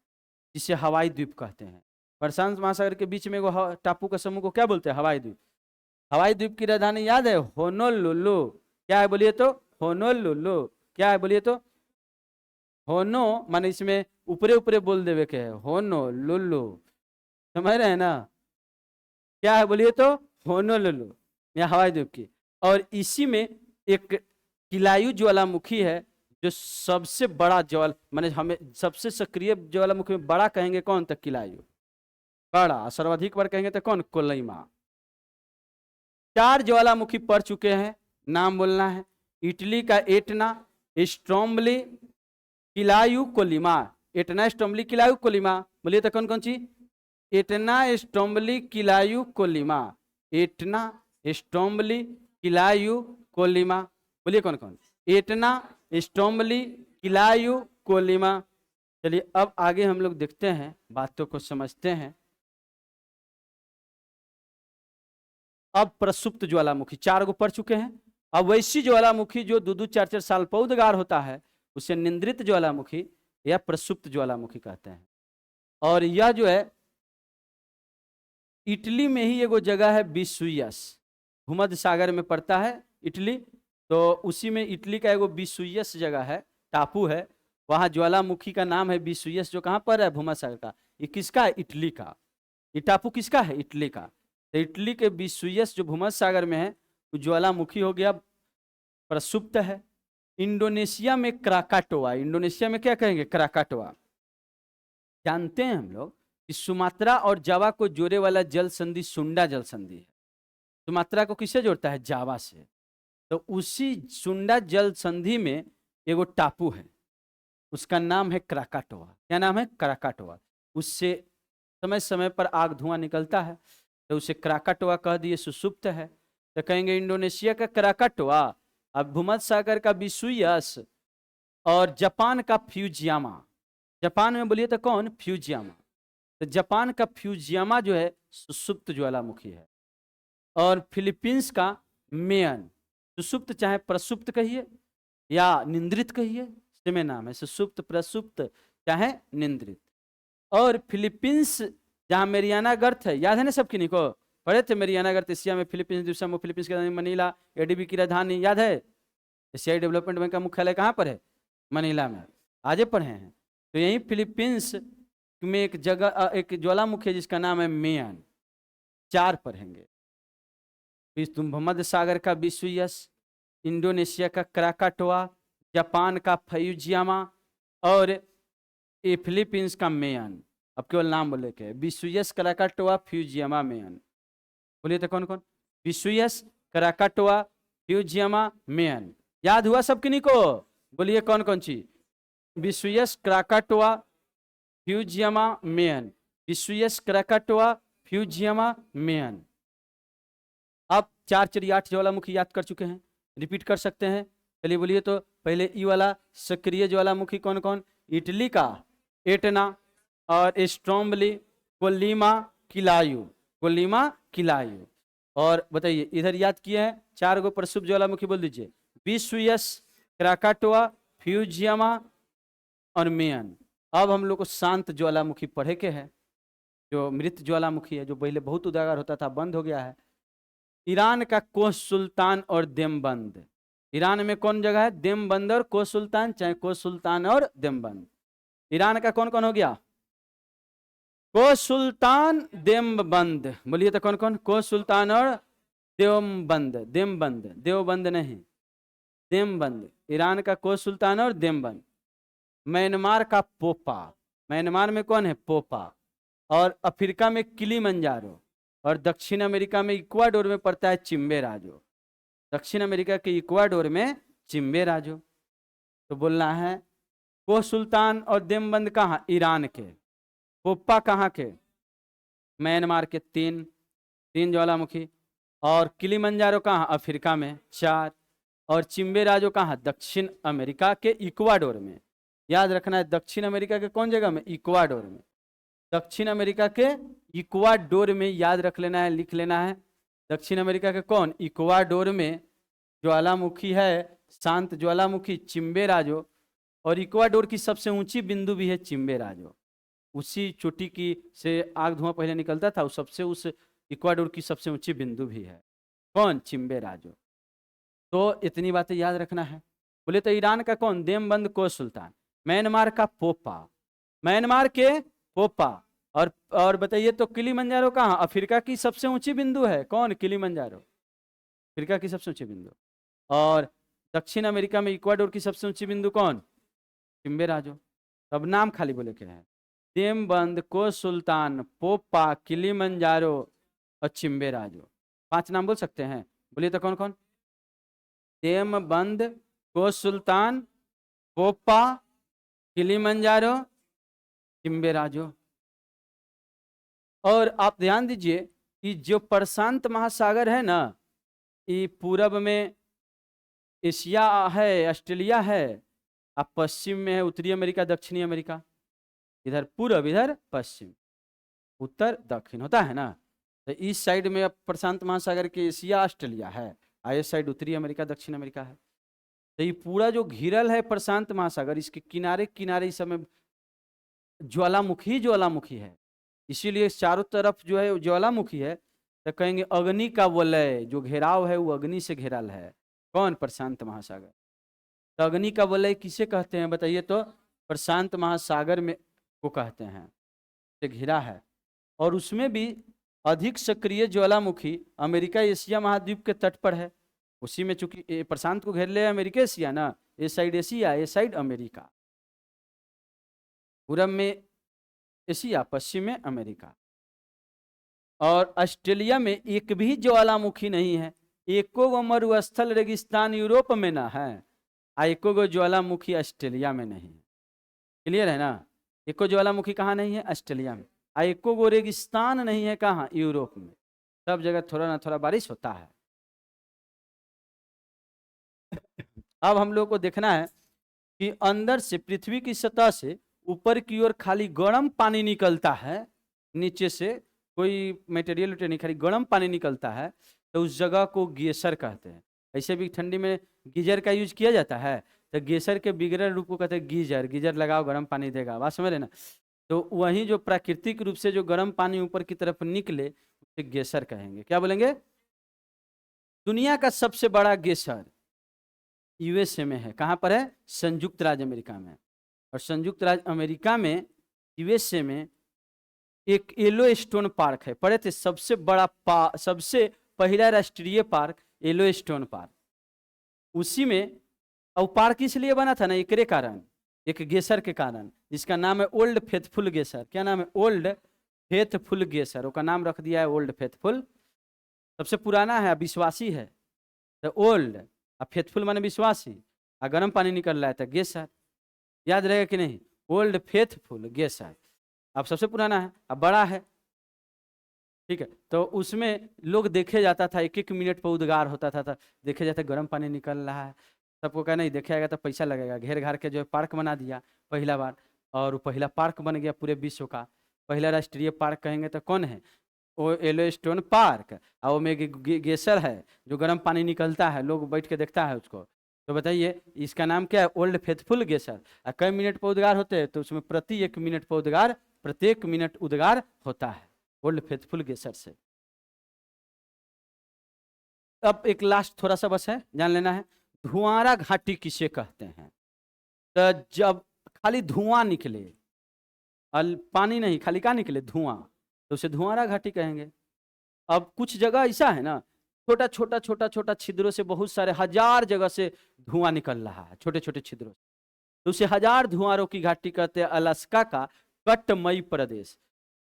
जिसे हवाई द्वीप कहते हैं। प्रशांत महासागर के बीच में एगो टापू का समूह को क्या बोलते हैं? हवाई द्वीप। हवाई द्वीप की राजधानी याद है? होनोलुलु। क्या है बोलिए तो? होनोलुलु। क्या है बोलिए तो? होनो माने इसमें ऊपरे ऊपरे बोल देवे के है, होनोलुलु, समझ रहे हैं ना? क्या है बोलिए तो? होनोलुलु, यह हवाई द्वीप की। और इसी में एक किलायू ज्वालामुखी है जो सबसे बड़ा ज्वाला, माने हमें सबसे सक्रिय ज्वालामुखी में बड़ा कहेंगे कौन? तक किलायू बड़ा। सर्वाधिक बार कहेंगे तो कौन? कोलिमा। 4 ज्वालामुखी पढ़ चुके हैं, नाम बोलना है। इटली का Etna, Stromboli, Kilauea, Colima. Etna, Stromboli, Kilauea, Colima, बोलिए तो कौन कौन सी? Etna, Stromboli, Kilauea, Colima. Etna, Stromboli, Kilauea, Colima, बोलिए कौन कौन? Etna, Stromboli, Kilauea, Colima. चलिए अब आगे हम लोग देखते हैं, बातों को समझते हैं। अब प्रसुप्त ज्वालामुखी 4 गो पढ़ चुके हैं। अब वैसी ज्वालामुखी जो 2-2, 4-4 साल पर उद्गार होता है उसे निंद्रित ज्वालामुखी या प्रसुप्त ज्वालामुखी कहते हैं। और यह जो है इटली में ही एगो जगह है विसुयस, भूमध्य सागर में पड़ता है इटली, तो उसी में इटली का एगो विसुयस जगह है, टापू है, वहाँ ज्वालामुखी का नाम है विसुयस, जो कहाँ पर है? भूमध्य सागर का। ये किसका है? इटली का। ये टापू किसका है? इटली का। तो इटली के विसुयस जो भूमध्य सागर में है वो ज्वालामुखी हो गया, प्रसुप्त है। इंडोनेशिया में क्राकाटोआ, इंडोनेशिया में क्या कहेंगे? क्राकाटोआ। जानते हैं हम लोग कि सुमात्रा और जावा को जोड़े वाला जल संधि सुंडा जल संधि है। सुमात्रा को किससे जोड़ता है? जावा से। तो उसी सुंडा जल संधि में एगो टापू है, उसका नाम है क्राकाटोआ। क्या नाम है? क्राकाटोआ। उससे समय समय पर आग धुआं निकलता है, तो उसे क्राकाटोआ कह दिए, सुसुप्त है। तो कहेंगे इंडोनेशिया का क्राकाटोआ, अब भूमध्य सागर का विसुयस, और जापान का फ्यूजियामा। जापान में बोलिए तो कौन? फ्यूजियामा। तो जापान का फ्यूजियामा जो है सुसुप्त ज्वालामुखी है। और फिलीपींस का मेयन, सुसुप्त चाहे प्रसुप्त कहिए या निंद्रित कहिए, सेमे नाम है, सुसुप्त, प्रसुप्त चाहे निंद्रित। और फिलीपींस जहाँ मेरियाना गर्त है, याद है ना सब किन्हीं को? पढ़े थे मेरियाना गर्त एशिया में, फिलीपींस द्वीप समूह, फिलीपींस की राजधानी मनीला, एडीबी की राजधानी याद है? एशियाई डेवलपमेंट बैंक का मुख्यालय कहाँ पर है? मनीला में। आजे पढ़े हैं। तो यही फिलीपींस में एक जगह, एक ज्वालामुखी है जिसका नाम है मेयन। 4 पढ़ेंगे। तुम भूमध्य सागर का विसुयस, इंडोनेशिया का क्राकाटोआ, जापान का फ्यूजियामा, और ये फिलीपींस का मेयन। अब केवल नाम बोले के, विसुयस, क्राकाटोआ, फ्यूजियामा, मेयन। बोलिए तो कौन कौन? Vesuvius, Krakatoa, Fujiyama, Mayon. याद हुआ सब किन्हीं को? बोलिए कौन कौन सी? Vesuvius, Krakatoa, Fujiyama, Mayon. Vesuvius, Krakatoa, Fujiyama, Mayon. अब 4 4 8 ज्वालामुखी याद कर चुके हैं, रिपीट कर सकते हैं। चलिए बोलिए तो, पहले ई वाला सक्रिय ज्वालामुखी कौन कौन? इटली का एटना, और स्ट्रोम्बली, कोलिमा, किलायू, कोलिमा, किलायू। और बताइए इधर याद किए हैं 4 गो प्रक्षुब्ध ज्वालामुखी, बोल दीजिए। विस्वियस, क्राकाटोआ, फ्यूजियमा और मेयन। अब हम लोग को शांत ज्वालामुखी पढ़े के है, जो मृत ज्वालामुखी है, जो पहले बहुत उजागर होता था, बंद हो गया है। ईरान का कोह सुल्तान और देमबंद। ईरान में कौन जगह है? देमबंद और कोह सुल्तान, चाहे कोह सुल्तान और देमबंद। ईरान का कौन कौन हो गया? कोह सुल्तान, देमबंद। बोलिए तो कौन कौन? कोह सुल्तान और देवबंद। देमबंद, देवबंद नहीं, देमबंद। ईरान का कोह सुल्तान और देमबंद। म्यांमार का पोपा। म्यांमार में कौन है? पोपा। और अफ्रीका में किलीमंजारो। और दक्षिण अमेरिका में इक्वाडोर में पड़ता है चिम्बेराजो। दक्षिण अमेरिका के इक्वाडोर में चिम्बेराजो। तो बोलना है कोह सुल्तान और देमबंद कहाँ? ईरान के। पोपा कहाँ के? म्यांमार के। तीन ज्वालामुखी। और किलीमंजारो कहाँ? अफ्रीका में। 4। और चिम्बेराजो कहाँ? दक्षिण अमेरिका के इक्वाडोर में। याद रखना है, दक्षिण अमेरिका के कौन जगह में? इक्वाडोर में। दक्षिण अमेरिका के इक्वाडोर में, याद रख लेना है, लिख लेना है। दक्षिण अमेरिका के कौन? इक्वाडोर में ज्वालामुखी है, शांत ज्वालामुखी चिम्बेराजो। और इक्वाडोर की सबसे ऊंची बिंदु भी है चिम्बेराजो। उसी चोटी की से आग धुआं पहले निकलता था, उस सबसे उस इक्वाडोर की सबसे ऊंची बिंदु भी है। कौन? चिम्बेराजो। तो इतनी बातें याद रखना है। बोले तो ईरान का कौन? देमबंद कोह सुल्तान। म्यांमार का पोपा, म्यांमार के पोपा। और बताइए तो किलीमंजारो कहाँ? अफ्रीका की सबसे ऊंची बिंदु है। कौन? किलीमंजारो, अफ्रीका की सबसे ऊंची बिंदु। और दक्षिण अमेरिका में इक्वाडोर की सबसे ऊंची बिंदु कौन? चिम्बेराजो। तब नाम खाली बोले के हैं, देमबंद, कोह सुल्तान, पोपा, किलीमंजारो और चिम्बेराजो। 5 नाम बोल सकते हैं? बोलिए तो कौन कौन? देमबंद, कोह सुल्तान, पोपा, किलीमंजारो, चिम्बेराजो। और आप ध्यान दीजिए कि जो प्रशांत महासागर है ना, ये पूरब में एशिया है, ऑस्ट्रेलिया है, और पश्चिम में है उत्तरी अमेरिका, दक्षिणी अमेरिका। इधर पूरब, इधर पश्चिम, उत्तर दक्षिण होता है ना। तो इस साइड में अब प्रशांत महासागर के एशिया ऑस्ट्रेलिया है, और इस साइड उत्तरी अमेरिका दक्षिण अमेरिका है। तो ये पूरा जो घिरल है प्रशांत महासागर, इसके किनारे किनारे इस समय ज्वालामुखी ज्वालामुखी है। इसीलिए चारों तरफ जो है ज्वालामुखी है, तो कहेंगे अग्नि का वलय, जो घेराव है वो अग्नि से घेरल है। कौन? प्रशांत महासागर। तो अग्नि का वलय किसे कहते हैं बताइए तो? प्रशांत महासागर में को कहते हैं, से घिरा है। और उसमें भी अधिक सक्रिय ज्वालामुखी अमेरिका एशिया महाद्वीप के तट पर है। उसी में चूंकि प्रशांत को घेर ले अमेरिका एशिया ना, ये साइड एशिया, ये साइड अमेरिका। पूरब में एशिया, पश्चिम में अमेरिका। और ऑस्ट्रेलिया में एक भी ज्वालामुखी नहीं है। एको गो मरुस्थल रेगिस्तान यूरोप में ना है, आ एको गो ज्वालामुखी ऑस्ट्रेलिया में नहीं है। क्लियर है ना? एको ज्वालामुखी कहाँ नहीं है? ऑस्ट्रेलिया में। आ एको गो रेगिस्तान नहीं है कहाँ? यूरोप में। सब जगह थोड़ा ना थोड़ा बारिश होता है। अब हम लोग को देखना है कि अंदर से, पृथ्वी की सतह से ऊपर की ओर खाली गर्म पानी निकलता है, नीचे से कोई मटेरियल नहीं, खाली गर्म पानी निकलता है, तो उस जगह को ग्लेशियर कहते हैं। ऐसे भी ठंडी में गीजर का यूज किया जाता है, तो ग्लेशियर के बिगड़ल रूप को कहते हैं गीजर। गीजर लगाओ गर्म पानी देगा, बात समझ रहे ना? तो वहीं जो प्राकृतिक रूप से जो गर्म पानी ऊपर की तरफ निकले उसे ग्लेशियर कहेंगे। क्या बोलेंगे? दुनिया का सबसे बड़ा ग्लेशियर यूएसए में है। कहाँ पर है? संयुक्त राज्य अमेरिका में। और संयुक्त राज्य अमेरिका में, यूएसए में एक येलो स्टोन पार्क है। पढ़े थे? सबसे बड़ा सबसे पहला राष्ट्रीय पार्क येलो स्टोन पार्क। उसी में, और पार्क इसलिए बना था ना एक कारण, एक ग्लेशियर के कारण, जिसका नाम है ओल्ड फेथफुल ग्लेशियर। क्या नाम है? Old faithful glacier. उसका नाम रख दिया है ओल्ड फेथफुल। सबसे पुराना है, विश्वासी है, तो ओल्ड। और फेथफुल माने विश्वासी, और गर्म पानी निकल रहा है तो ग्लेशियर। याद रहेगा कि नहीं? Old faithful glacier. अब सबसे पुराना है, अब बड़ा है। ठीक है, तो उसमें लोग देखे जाता था, 1-1 मिनट पर उद्गार होता था, देखे जाता गर्म पानी निकल रहा है। सबको कहा नहीं देखा जाएगा तो पैसा लगेगा। घेर घार के जो है पार्क बना दिया पहला बार, और वो पहला पार्क बन गया पूरे विश्व का। पहला राष्ट्रीय पार्क कहेंगे तो कौन है? वो येलोस्टोन पार्क, और वो में गेसर है जो गर्म पानी निकलता है, लोग बैठ के देखता है उसको। तो बताइए इसका नाम क्या है? Old Faithful geyser. और कई मिनट पर उद्गार होते हैं? तो उसमें प्रति 1 मिनट पर उद्गार, प्रत्येक मिनट उद्गार होता है ओल्ड फेथफुल गेसर से। अब एक लास्ट थोड़ा सा बस है, जान लेना है, धुआंरा घाटी किसे कहते हैं? तो जब खाली धुआं निकले, पानी नहीं, खाली क्या निकले? धुआं, तो उसे धुआंरा घाटी कहेंगे। अब कुछ जगह ऐसा है ना, छोटा छोटा छोटा छोटा छिद्रों से बहुत सारे हजार जगह से धुआं निकल रहा है, छोटे छोटे छिद्रों से, तो उसे हजार धुआंरों की घाटी कहते हैं। अलास्का का कटमई प्रदेश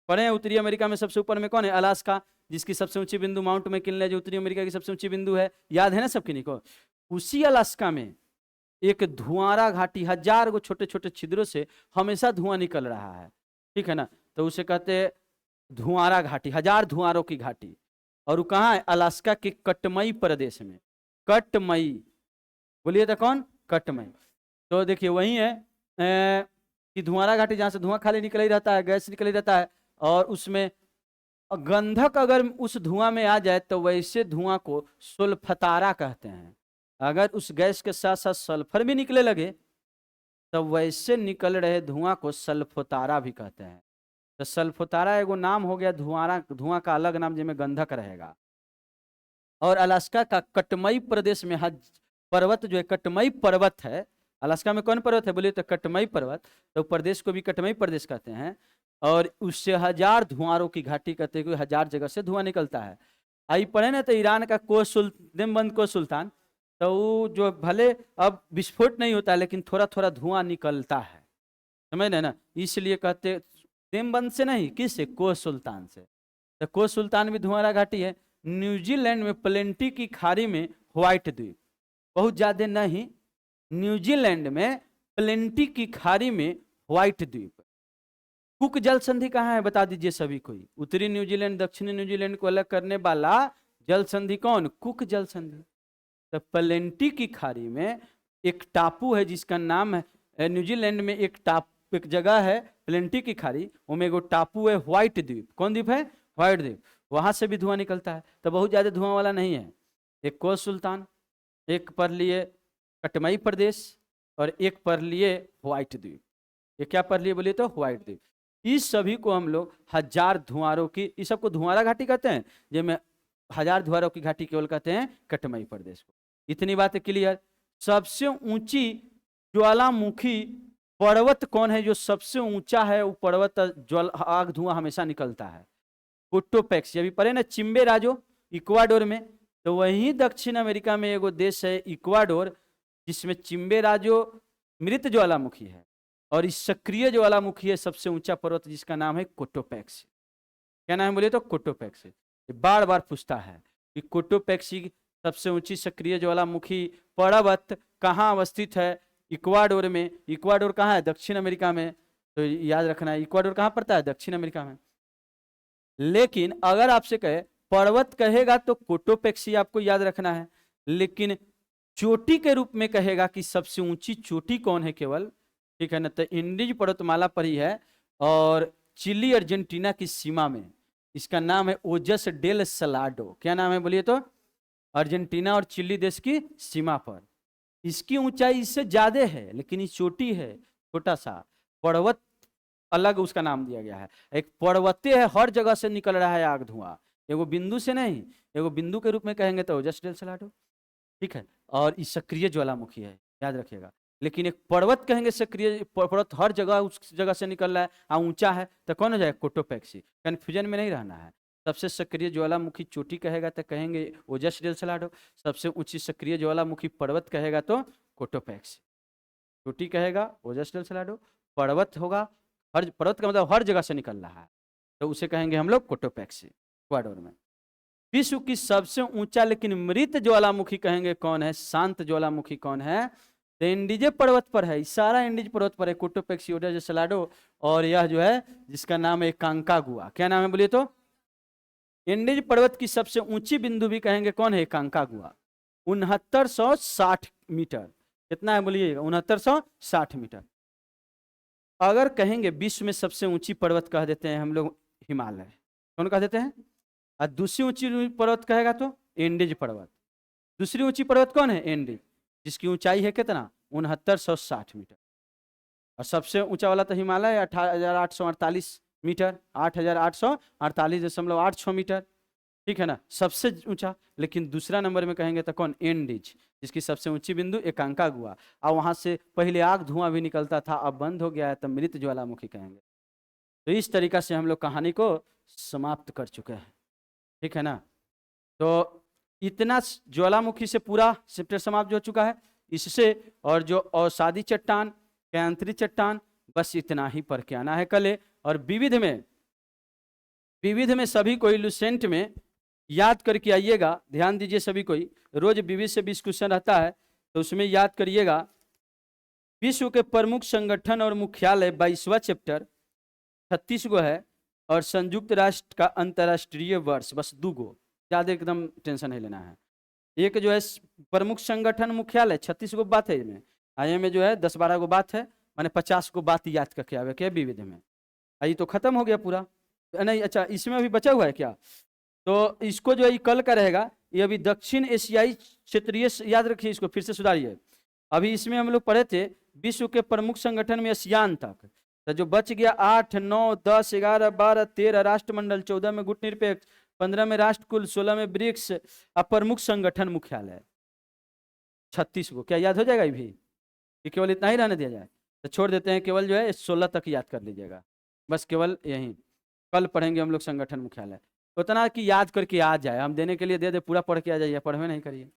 पढ़े हैं। उत्तरी अमेरिका में सबसे ऊपर में कौन है? अलास्का, जिसकी सबसे ऊंची बिंदु माउंट मैकिनले जो उत्तरी अमेरिका की सबसे ऊंची बिंदु है, याद है ना सबकी निको? उसी अलास्का में एक धुआंरा घाटी, हजार गो छोटे छोटे छिद्रों से हमेशा धुआं निकल रहा है, ठीक है ना? तो उसे कहते हैं धुआंरा घाटी, हजार धुआंरों की घाटी। और वो कहाँ है? अलास्का के कटमई प्रदेश में। कटमई, बोलिए तो कौन? कटमई। तो देखिए वही है कि धुआंरा घाटी, जहां से धुआं खाली निकल ही रहता है, गैस निकल ही रहता है, और उसमें गंधक अगर उस धुआं में आ जाए तो वैसे धुआं को सुल्फतारा कहते हैं। अगर उस गैस के साथ साथ सल्फर भी निकले लगे तो वैसे निकल रहे धुआं को सल्फोतारा भी कहते हैं। तो सल्फोतारा एगो नाम हो गया, धुआं का अलग नाम जिसमें गंधक रहेगा। और अलास्का का कटमई प्रदेश में पर्वत जो है, कटमई पर्वत है। अलास्का में कौन पर्वत है? बोलिए तो कटमई पर्वत। तो प्रदेश को भी कटमई प्रदेश कहते हैं। और उससे हजार धुआंरों की घाटी कहते हैं, हजार जगह से धुआं निकलता है। आई पढ़े ना, तो ईरान का देमबंद को सुल्तान, तो वो जो भले अब विस्फोट नहीं होता लेकिन थोड़ा थोड़ा धुआं निकलता है, समझ रहे ना? इसलिए कहते देमबंद से नहीं, किससे? को सुल्तान से। तो को सुल्तान भी धुआंरा घाटी है। न्यूजीलैंड में प्लेंटी की खाड़ी में व्हाइट द्वीप, बहुत ज्यादा नहीं, न्यूजीलैंड में प्लेंटी की खाड़ी में व्हाइट द्वीप। कुक जल संधि कहाँ है? बता दीजिए सभी कोई। उत्तरी न्यूजीलैंड दक्षिणी न्यूजीलैंड को अलग करने वाला जल संधि कौन? कुक जल संधि। तो प्लेंटी की खाड़ी में एक टापू है जिसका नाम है, न्यूजीलैंड में एक एक जगह है प्लेंटी की खाड़ी, उनमें एगो टापू है व्हाइट द्वीप। कौन द्वीप है? व्हाइट द्वीप। वहां से भी धुआं निकलता है, तो बहुत ज्यादा धुआं वाला नहीं है। एक को सुल्तान, एक पर लिए कटमई प्रदेश, और एक पर लिए व्हाइट द्वीप। ये क्या पर लिए? बोलिए तो व्हाइट द्वीप। इस सभी को हम लोग हजार धुआंरों की, इस सबको धुआंरा घाटी कहते हैं, जिसमें हजार धुआंरों की घाटी केवल कहते हैं कटमई प्रदेश को। इतनी बातें क्लियर। सबसे ऊंची ज्वालामुखी पर्वत कौन है? जो सबसे ऊंचा है वो पर्वत, ज्वाल आग धुआं हमेशा निकलता है, कोटोपैक्सी। अभी पढ़े ना, चिम्बे राजो इक्वाडोर में। तो वही दक्षिण अमेरिका में एगो देश है इक्वाडोर, जिसमें चिम्बे राजो मृत ज्वालामुखी है, और इस सक्रिय ज्वालामुखी है सबसे ऊंचा पर्वत, जिसका नाम है कोटोपैक्सी। क्या नाम है? बोलिए तो कोटोपैक्सी। बार बार पूछता है कि कोटोपैक्सी सबसे ऊंची सक्रिय ज्वालामुखी पर्वत कहाँ अवस्थित है? इक्वाडोर में। इक्वाडोर कहाँ है? दक्षिण अमेरिका में। तो याद रखना है, इक्वाडोर कहाँ पड़ता है? दक्षिण अमेरिका में। लेकिन अगर आपसे कहे पर्वत कहेगा तो कोटोपैक्सी आपको याद रखना है, लेकिन चोटी के रूप में कहेगा कि सबसे ऊंची चोटी कौन है केवल, ठीक है ना? तो इंडीज पर्वतमाला पर ही है, और चिली अर्जेंटीना की सीमा में। इसका नाम है ओजस डेल सलाडो। क्या नाम है? बोलिए तो। अर्जेंटीना और चिली देश की सीमा पर। इसकी ऊंचाई इससे ज्यादा है, लेकिन ये चोटी है, छोटा सा पर्वत, अलग उसका नाम दिया गया है। एक पर्वते है, हर जगह से निकल रहा है आग धुआं, एगो बिंदु से नहीं। एगो बिंदु के रूप में कहेंगे तो ओजस डेल सलाडो, ठीक है। और ये सक्रिय ज्वालामुखी है, याद रखिएगा। लेकिन एक पर्वत कहेंगे सक्रिय पर्वत, हर जगह उस जगह से निकल रहा है, ऊंचा है, तो कौन हो जाएगा? कोटोपैक्सी। कंफ्यूजन में नहीं रहना है। सबसे सक्रिय ज्वालामुखी चोटी कहेगा तो कहेंगे ओजस डेल सलाडो, सबसे ऊंची सक्रिय ज्वालामुखी पर्वत कहेगा तो कोटोपैक्सी। चोटी कहेगा ओजस डेल सलाडो, पर्वत होगा, हर पर्वत का मतलब हर जगह से निकल रहा है, तो उसे कहेंगे हम लोग कोटोपैक्सी, इक्वाडोर में। विश्व की सबसे ऊंचा लेकिन मृत ज्वालामुखी कहेंगे कौन है? शांत ज्वालामुखी कौन है? तो इंडिजे पर्वत पर है, सारा इंडिज पर्वत पर है, कोटोपैक्सी, ओजस सलाडो। और यह जो है जिसका नाम है कांकागुआ। क्या नाम है? बोलिए तो। इंडिज पर्वत की सबसे ऊंची बिंदु भी कहेंगे कौन है? कांकागुआ। 6960 मीटर। कितना है बोलिएगा? 6960 मीटर। अगर कहेंगे विश्व में सबसे ऊंची पर्वत कह देते हैं हम लोग हिमालय। कौन कह देते हैं? और दूसरी ऊंची पर्वत कहेगा तो एंडीज पर्वत। दूसरी ऊंची पर्वत कौन है? एंडीज, जिसकी ऊंचाई है कितना? 6960 मीटर। और सबसे ऊंचा वाला तो हिमालय 8848 मीटर, 8848.86 मीटर, ठीक है ना, सबसे ऊंचा। लेकिन दूसरा नंबर में कहेंगे तो कौन? एंडीज, जिसकी सबसे ऊंची बिंदु एकांकागुआ, और वहां से पहले आग धुआं भी निकलता था, अब बंद हो गया है, तो मृत ज्वालामुखी कहेंगे। तो इस तरीका से हम लोग कहानी को समाप्त कर चुके हैं, ठीक है ना। तो इतना ज्वालामुखी से पूरा चैप्टर समाप्त हो चुका है। इससे और जो अवसादी चट्टान, कैंथरी चट्टान, बस इतना ही पढ़ के आना है कल। और विविध में सभी कोई लुसेंट में याद करके आइएगा, ध्यान दीजिए सभी कोई, रोज विविध से 20 क्वेश्चन रहता है, तो उसमें याद करिएगा विश्व के प्रमुख संगठन और मुख्यालय 22वां चैप्टर 36 गो है, और संयुक्त राष्ट्र का अंतर्राष्ट्रीय वर्ष बस 2 गो, ज़्यादा एकदम टेंशन नहीं लेना है। एक जो है प्रमुख संगठन मुख्यालय 36 गो बात है इसमें, आए में जो है 10-12 गो बात है, माने 50 गो बात याद करके आवे के विविध में। ये तो खत्म हो गया पूरा, नहीं अच्छा इसमें अभी बचा हुआ है क्या? तो इसको जो है कल का रहेगा, ये अभी दक्षिण एशियाई क्षेत्रीय, याद रखिए इसको, फिर से सुधारिए। अभी इसमें हम लोग पढ़े थे विश्व के प्रमुख संगठन में एशियान तक, तो जो बच गया 8, 9, 10, 11, 12, 13 राष्ट्रमंडल, 14 में गुट निरपेक्ष, 15 में राष्ट्र कुल, 16 में ब्रिक्स, और प्रमुख संगठन मुख्यालय 36 गो। क्या याद हो जाएगा ये भी? कि केवल इतना ही रहने दिया जाए? तो छोड़ देते हैं, केवल जो है 16 तक याद कर लीजिएगा, बस केवल यही। कल पढ़ेंगे हम लोग संगठन मुख्यालय, उतना कि याद करके आ जाए, हम देने के लिए दे दे, पूरा पढ़ के आ जाइए, पढ़वे नहीं करिए।